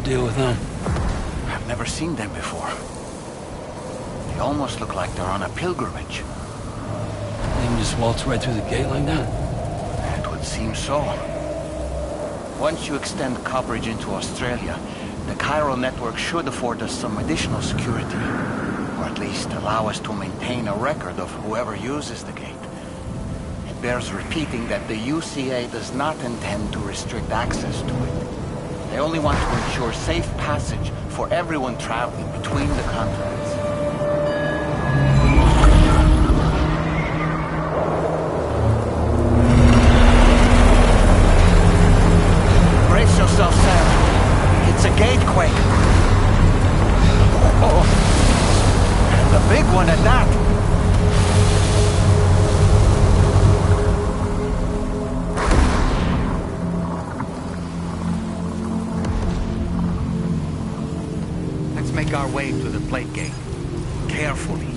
Deal with them. I've never seen them before. They almost look like they're on a pilgrimage. They can just waltz right through the gate like that? It would seem so. Once you extend coverage into Australia, the chiral network should afford us some additional security. Or at least allow us to maintain a record of whoever uses the gate. It bears repeating that the UCA does not intend to restrict access to it. They only want to ensure safe passage for everyone traveling between the continents. Brace yourself, Sam. It's a gatequake. Oh, and a big one at that. Make our way to the plate gate. Carefully.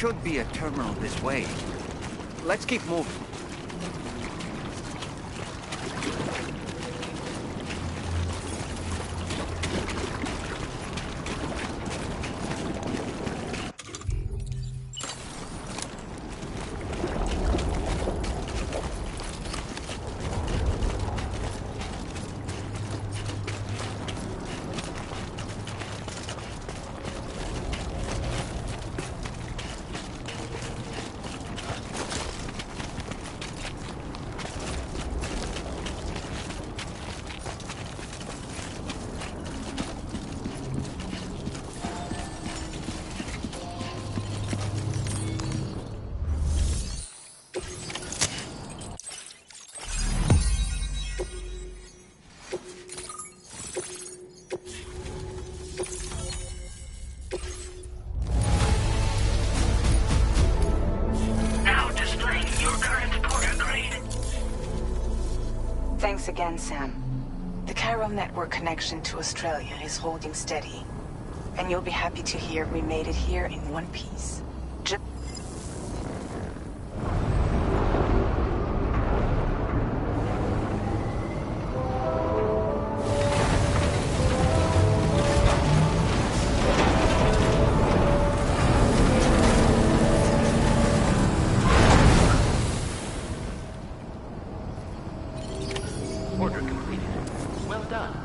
should be a terminal this way. Let's keep moving. Thanks again, Sam. The chiral network connection to Australia is holding steady. And you'll be happy to hear we made it here in one piece. Order completed. Well done.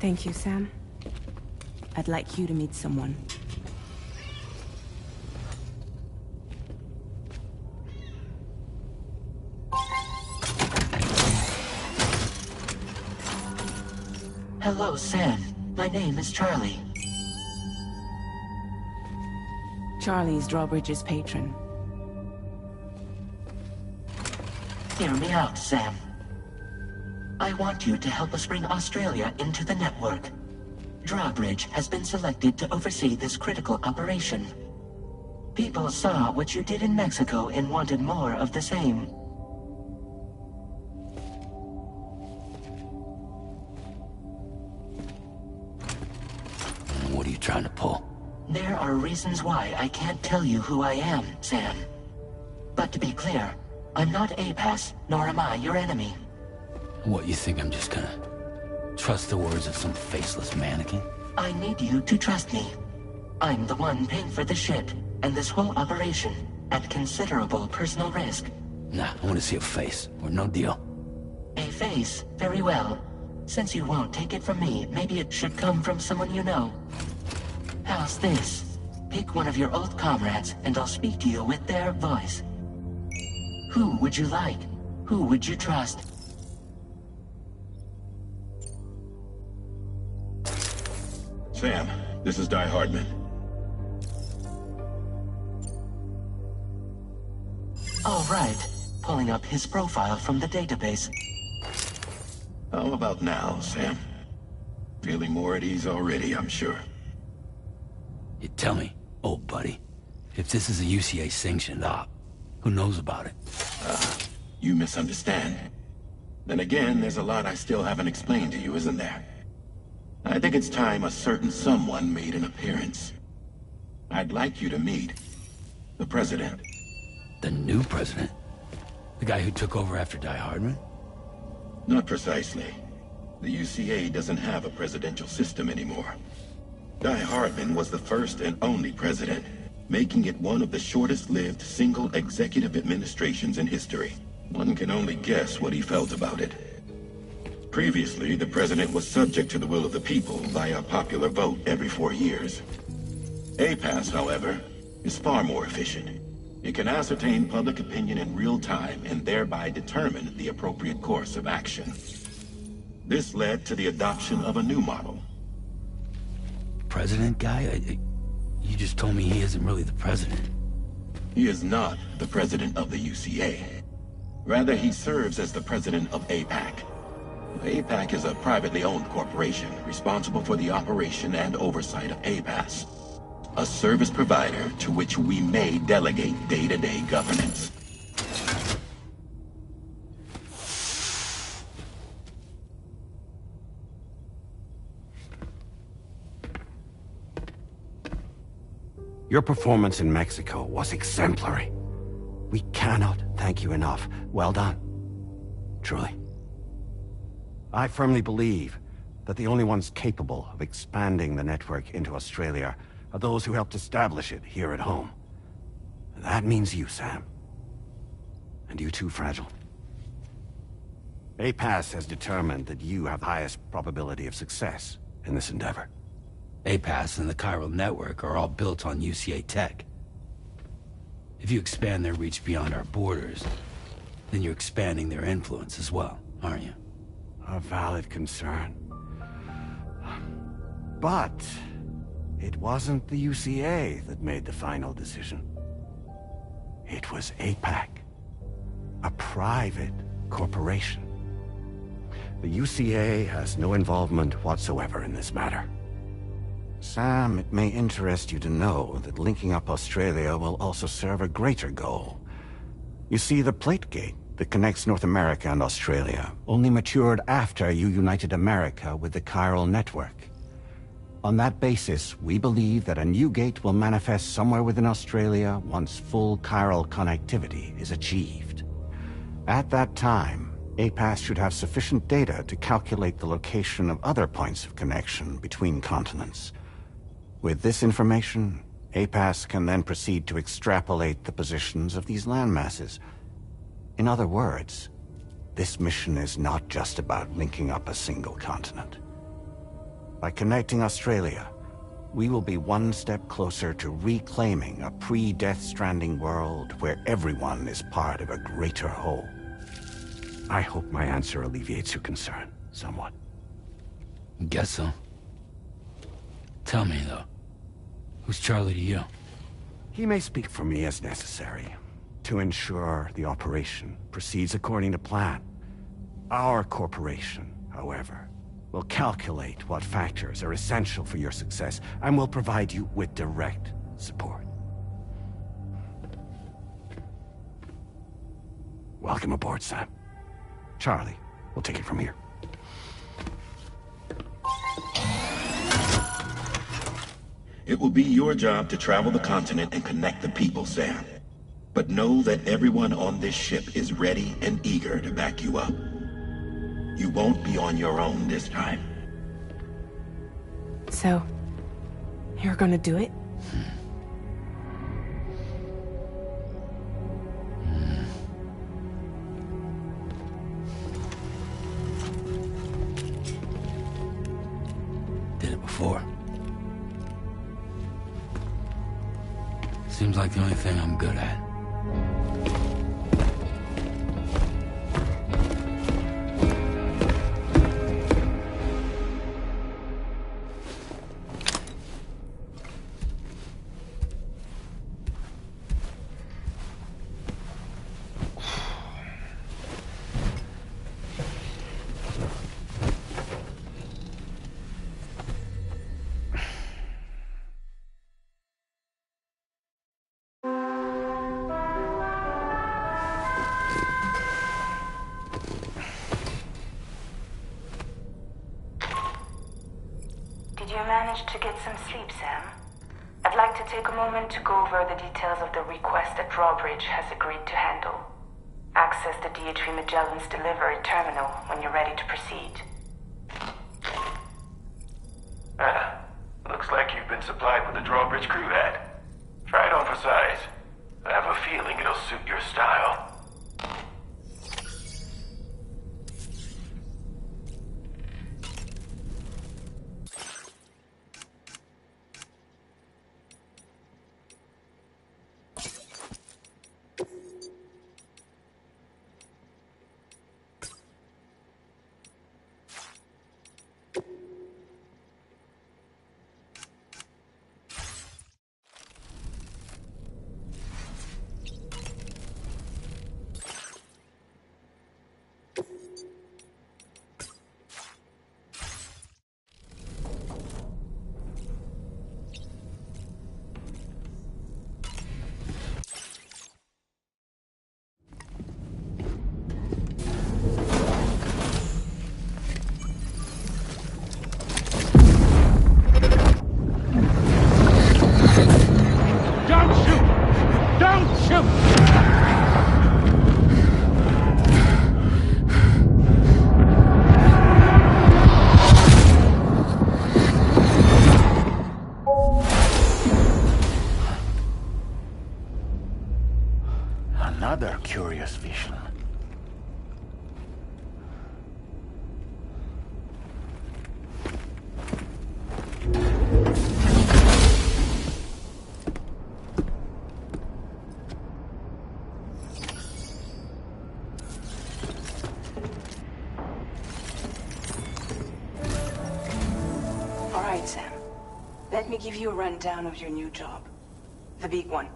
Thank you, Sam. I'd like you to meet someone. Hello, Sam. My name is Charlie. Charlie's Drawbridge's patron. Hear me out, Sam. I want you to help us bring Australia into the network. Drawbridge has been selected to oversee this critical operation. People saw what you did in Mexico and wanted more of the same. What are you trying to pull? There are reasons why I can't tell you who I am, Sam. But to be clear, I'm not APAS, nor am I your enemy. What, you think I'm just gonna trust the words of some faceless mannequin? I need you to trust me. I'm the one paying for the ship and this whole operation at considerable personal risk. Nah, I want to see a face, or no deal. A face? Very well. Since you won't take it from me, maybe it should come from someone you know. How's this? Pick one of your old comrades, and I'll speak to you with their voice. Who would you like? Who would you trust? Sam, this is Di Hardman. All right. Pulling up his profile from the database. How about now, Sam? Feeling more at ease already, I'm sure. You tell me, old buddy, if this is a UCA-sanctioned op, who knows about it? You misunderstand. Then again, there's a lot I still haven't explained to you, isn't there? I think it's time a certain someone made an appearance. I'd like you to meet the President. The new president? The guy who took over after Di Hardman? Not precisely. The UCA doesn't have a presidential system anymore. Di Hardman was the first and only president, making it one of the shortest-lived single executive administrations in history. One can only guess what he felt about it. Previously, the president was subject to the will of the people via popular vote every 4 years. APAS, however, is far more efficient. It can ascertain public opinion in real time and thereby determine the appropriate course of action. This led to the adoption of a new model. President guy? You just told me he isn't really the president. He is not the president of the UCA. Rather, he serves as the president of APAC. APAC is a privately owned corporation responsible for the operation and oversight of APAS, a service provider to which we may delegate day-to-day governance. Your performance in Mexico was exemplary. We cannot thank you enough. Well done. Truly. I firmly believe that the only ones capable of expanding the network into Australia are those who helped establish it here at home. That means you, Sam. And you too, Fragile. APAS has determined that you have the highest probability of success in this endeavor. APAS and the chiral network are all built on UCA tech. If you expand their reach beyond our borders, then you're expanding their influence as well, aren't you? A valid concern. But it wasn't the UCA that made the final decision. It was APAC, a private corporation. The UCA has no involvement whatsoever in this matter. Sam, it may interest you to know that linking up Australia will also serve a greater goal. You see, the plate gate that connects North America and Australia only matured after you united America with the chiral network. On that basis, we believe that a new gate will manifest somewhere within Australia once full chiral connectivity is achieved. At that time, APAS should have sufficient data to calculate the location of other points of connection between continents. With this information, APAS can then proceed to extrapolate the positions of these landmasses. In other words, this mission is not just about linking up a single continent. By connecting Australia, we will be one step closer to reclaiming a pre-Death Stranding world where everyone is part of a greater whole. I hope my answer alleviates your concern somewhat. Guess so. Tell me, though, who's Charlie to you? He may speak for me as necessary, to ensure the operation proceeds according to plan. Our corporation, however, will calculate what factors are essential for your success and will provide you with direct support. Welcome aboard, Sam. Charlie, we'll take it from here. It will be your job to travel the continent and connect the people, Sam. But know that everyone on this ship is ready and eager to back you up. You won't be on your own this time. So, you're gonna do it? Did it before. Seems like the only thing I'm good at. Did you manage to get some sleep, Sam? I'd like to take a moment to go over the details of the request that Drawbridge has agreed to handle. Access the DH3 Magellan's delivery terminal when you're ready to proceed. Looks like you've been supplied with the Drawbridge crew hat. Try it on for size. I have a feeling it'll suit your style. Let me give you a rundown of your new job. The big one.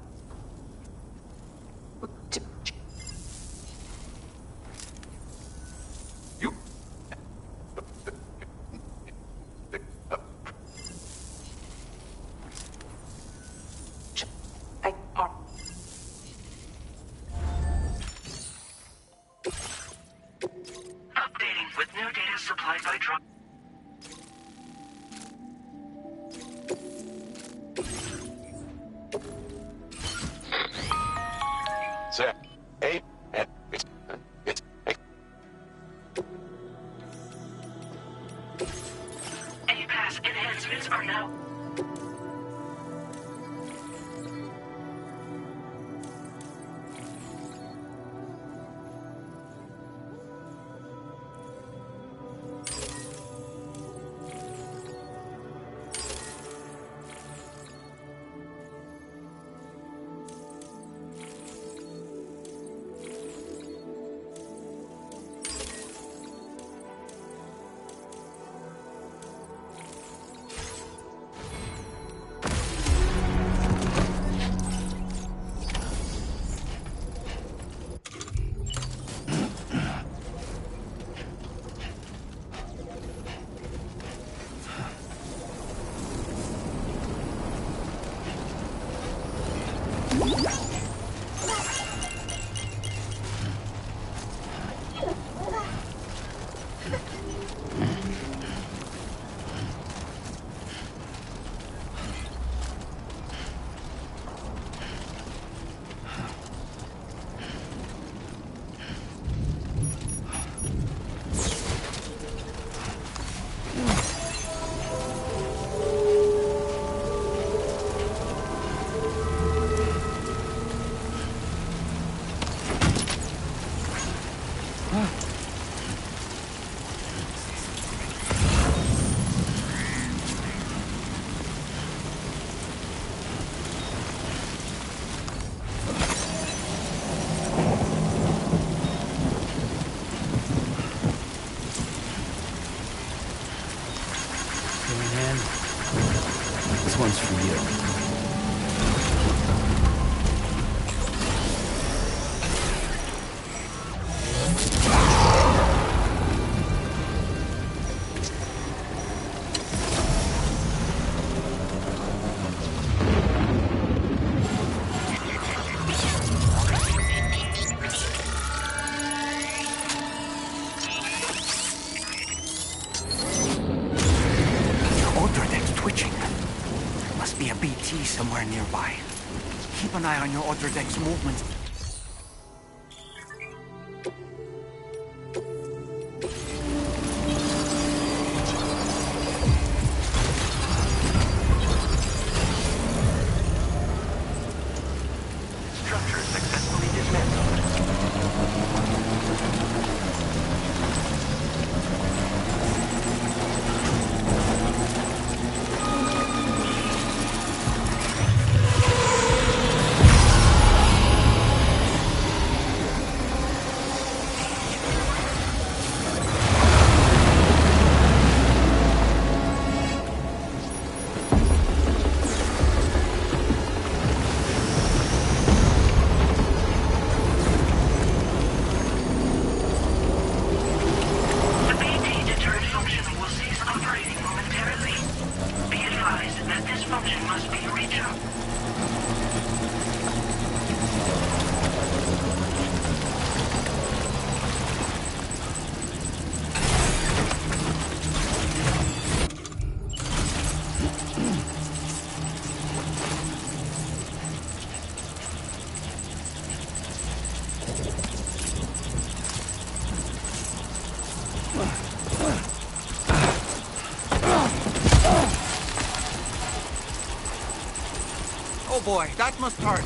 Updating with new data supplied by drone. Sam, hey, A-Pass enhancements are now. This one's for you. Somewhere nearby. Keep an eye on your other deck's movements. Structure successfully dismantled. Oh boy, that must hurt.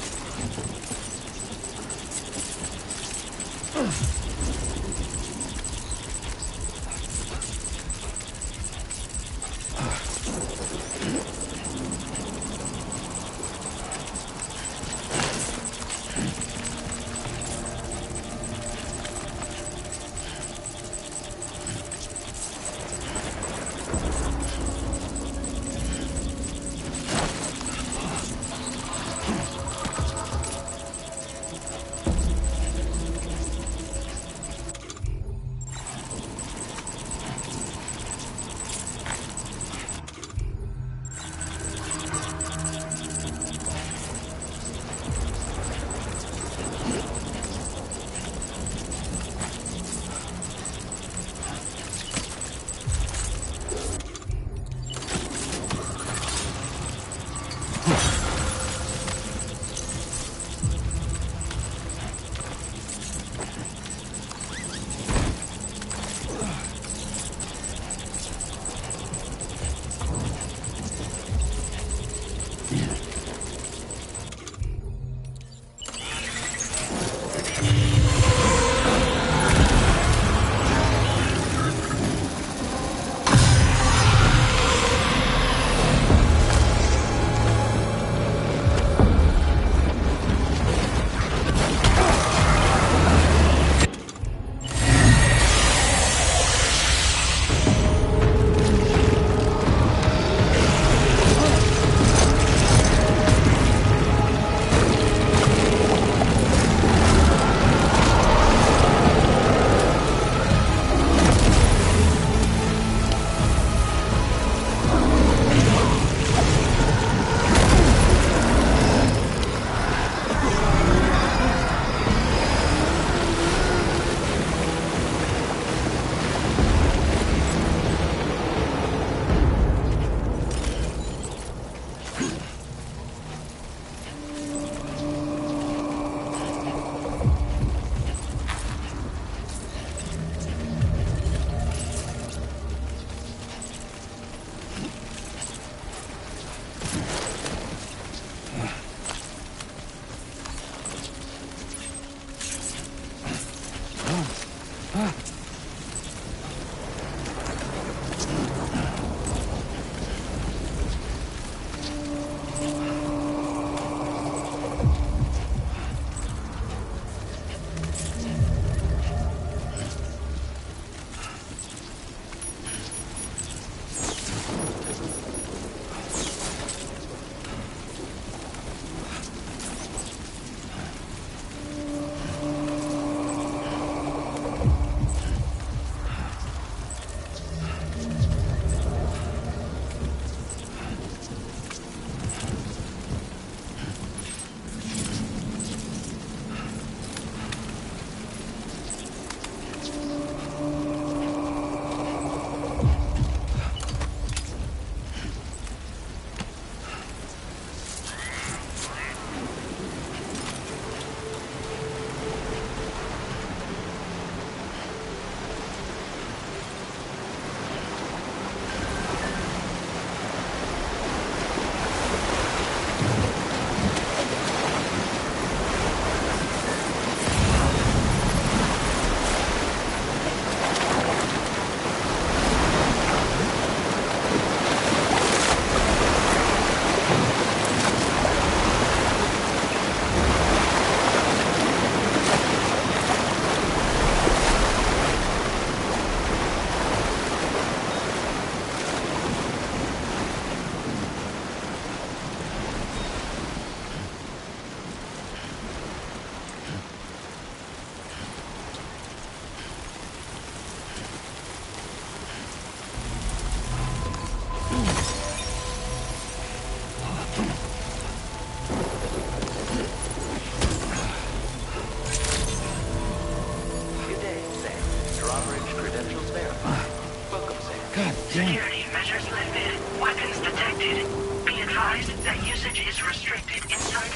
Security measures lifted. Weapons detected. Be advised that usage is restricted inside.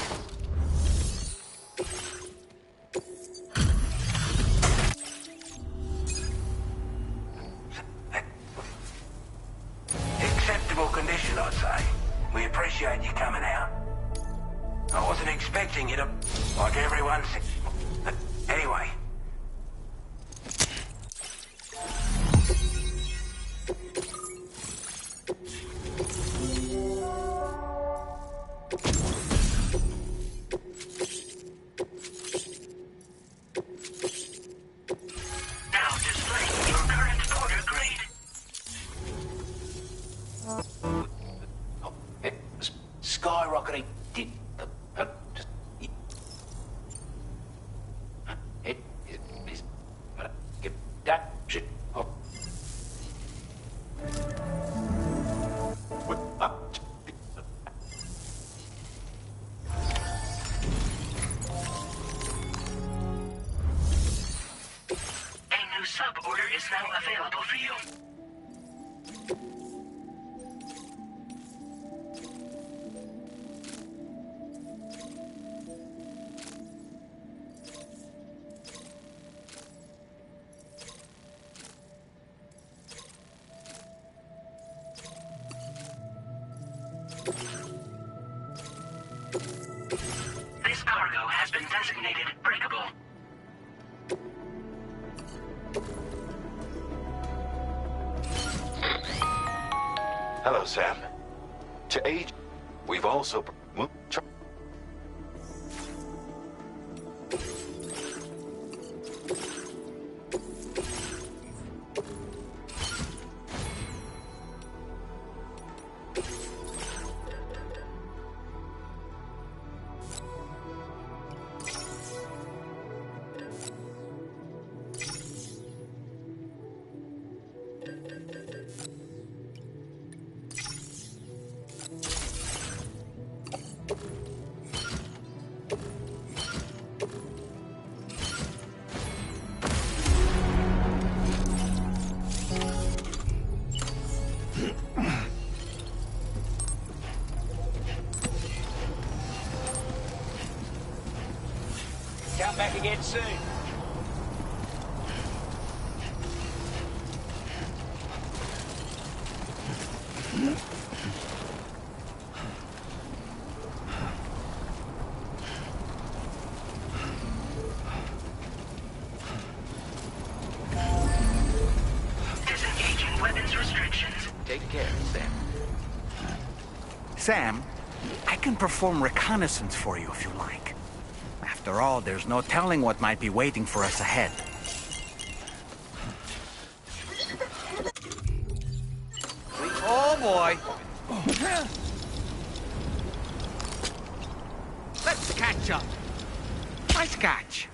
Acceptable condition, I'd say. We appreciate you coming out. I wasn't expecting you to, like everyone said. Anyway. Now displaying your current order grade. Skyrocketing. Get that shit up. A new sub-order is now available for you. designated breakable. Hello, Sam. To age, we've also... Come back again soon. Disengaging weapons restrictions. Take care, Sam. Sam, I can perform reconnaissance for you if you like. After all, there's no telling what might be waiting for us ahead. Oh boy! Let's catch up. Nice catch.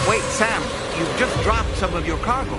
Wait, Sam, you've just dropped some of your cargo.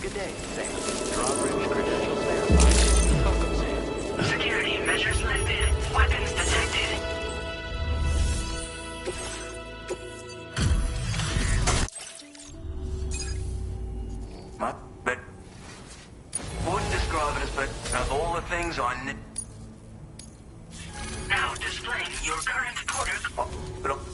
Good day, Sam. Drawbridge credentials verified. Welcome, Sam. Security measures lifted. Weapons detected. But wouldn't describe it as, but of all the things I Now displaying your current protocol. but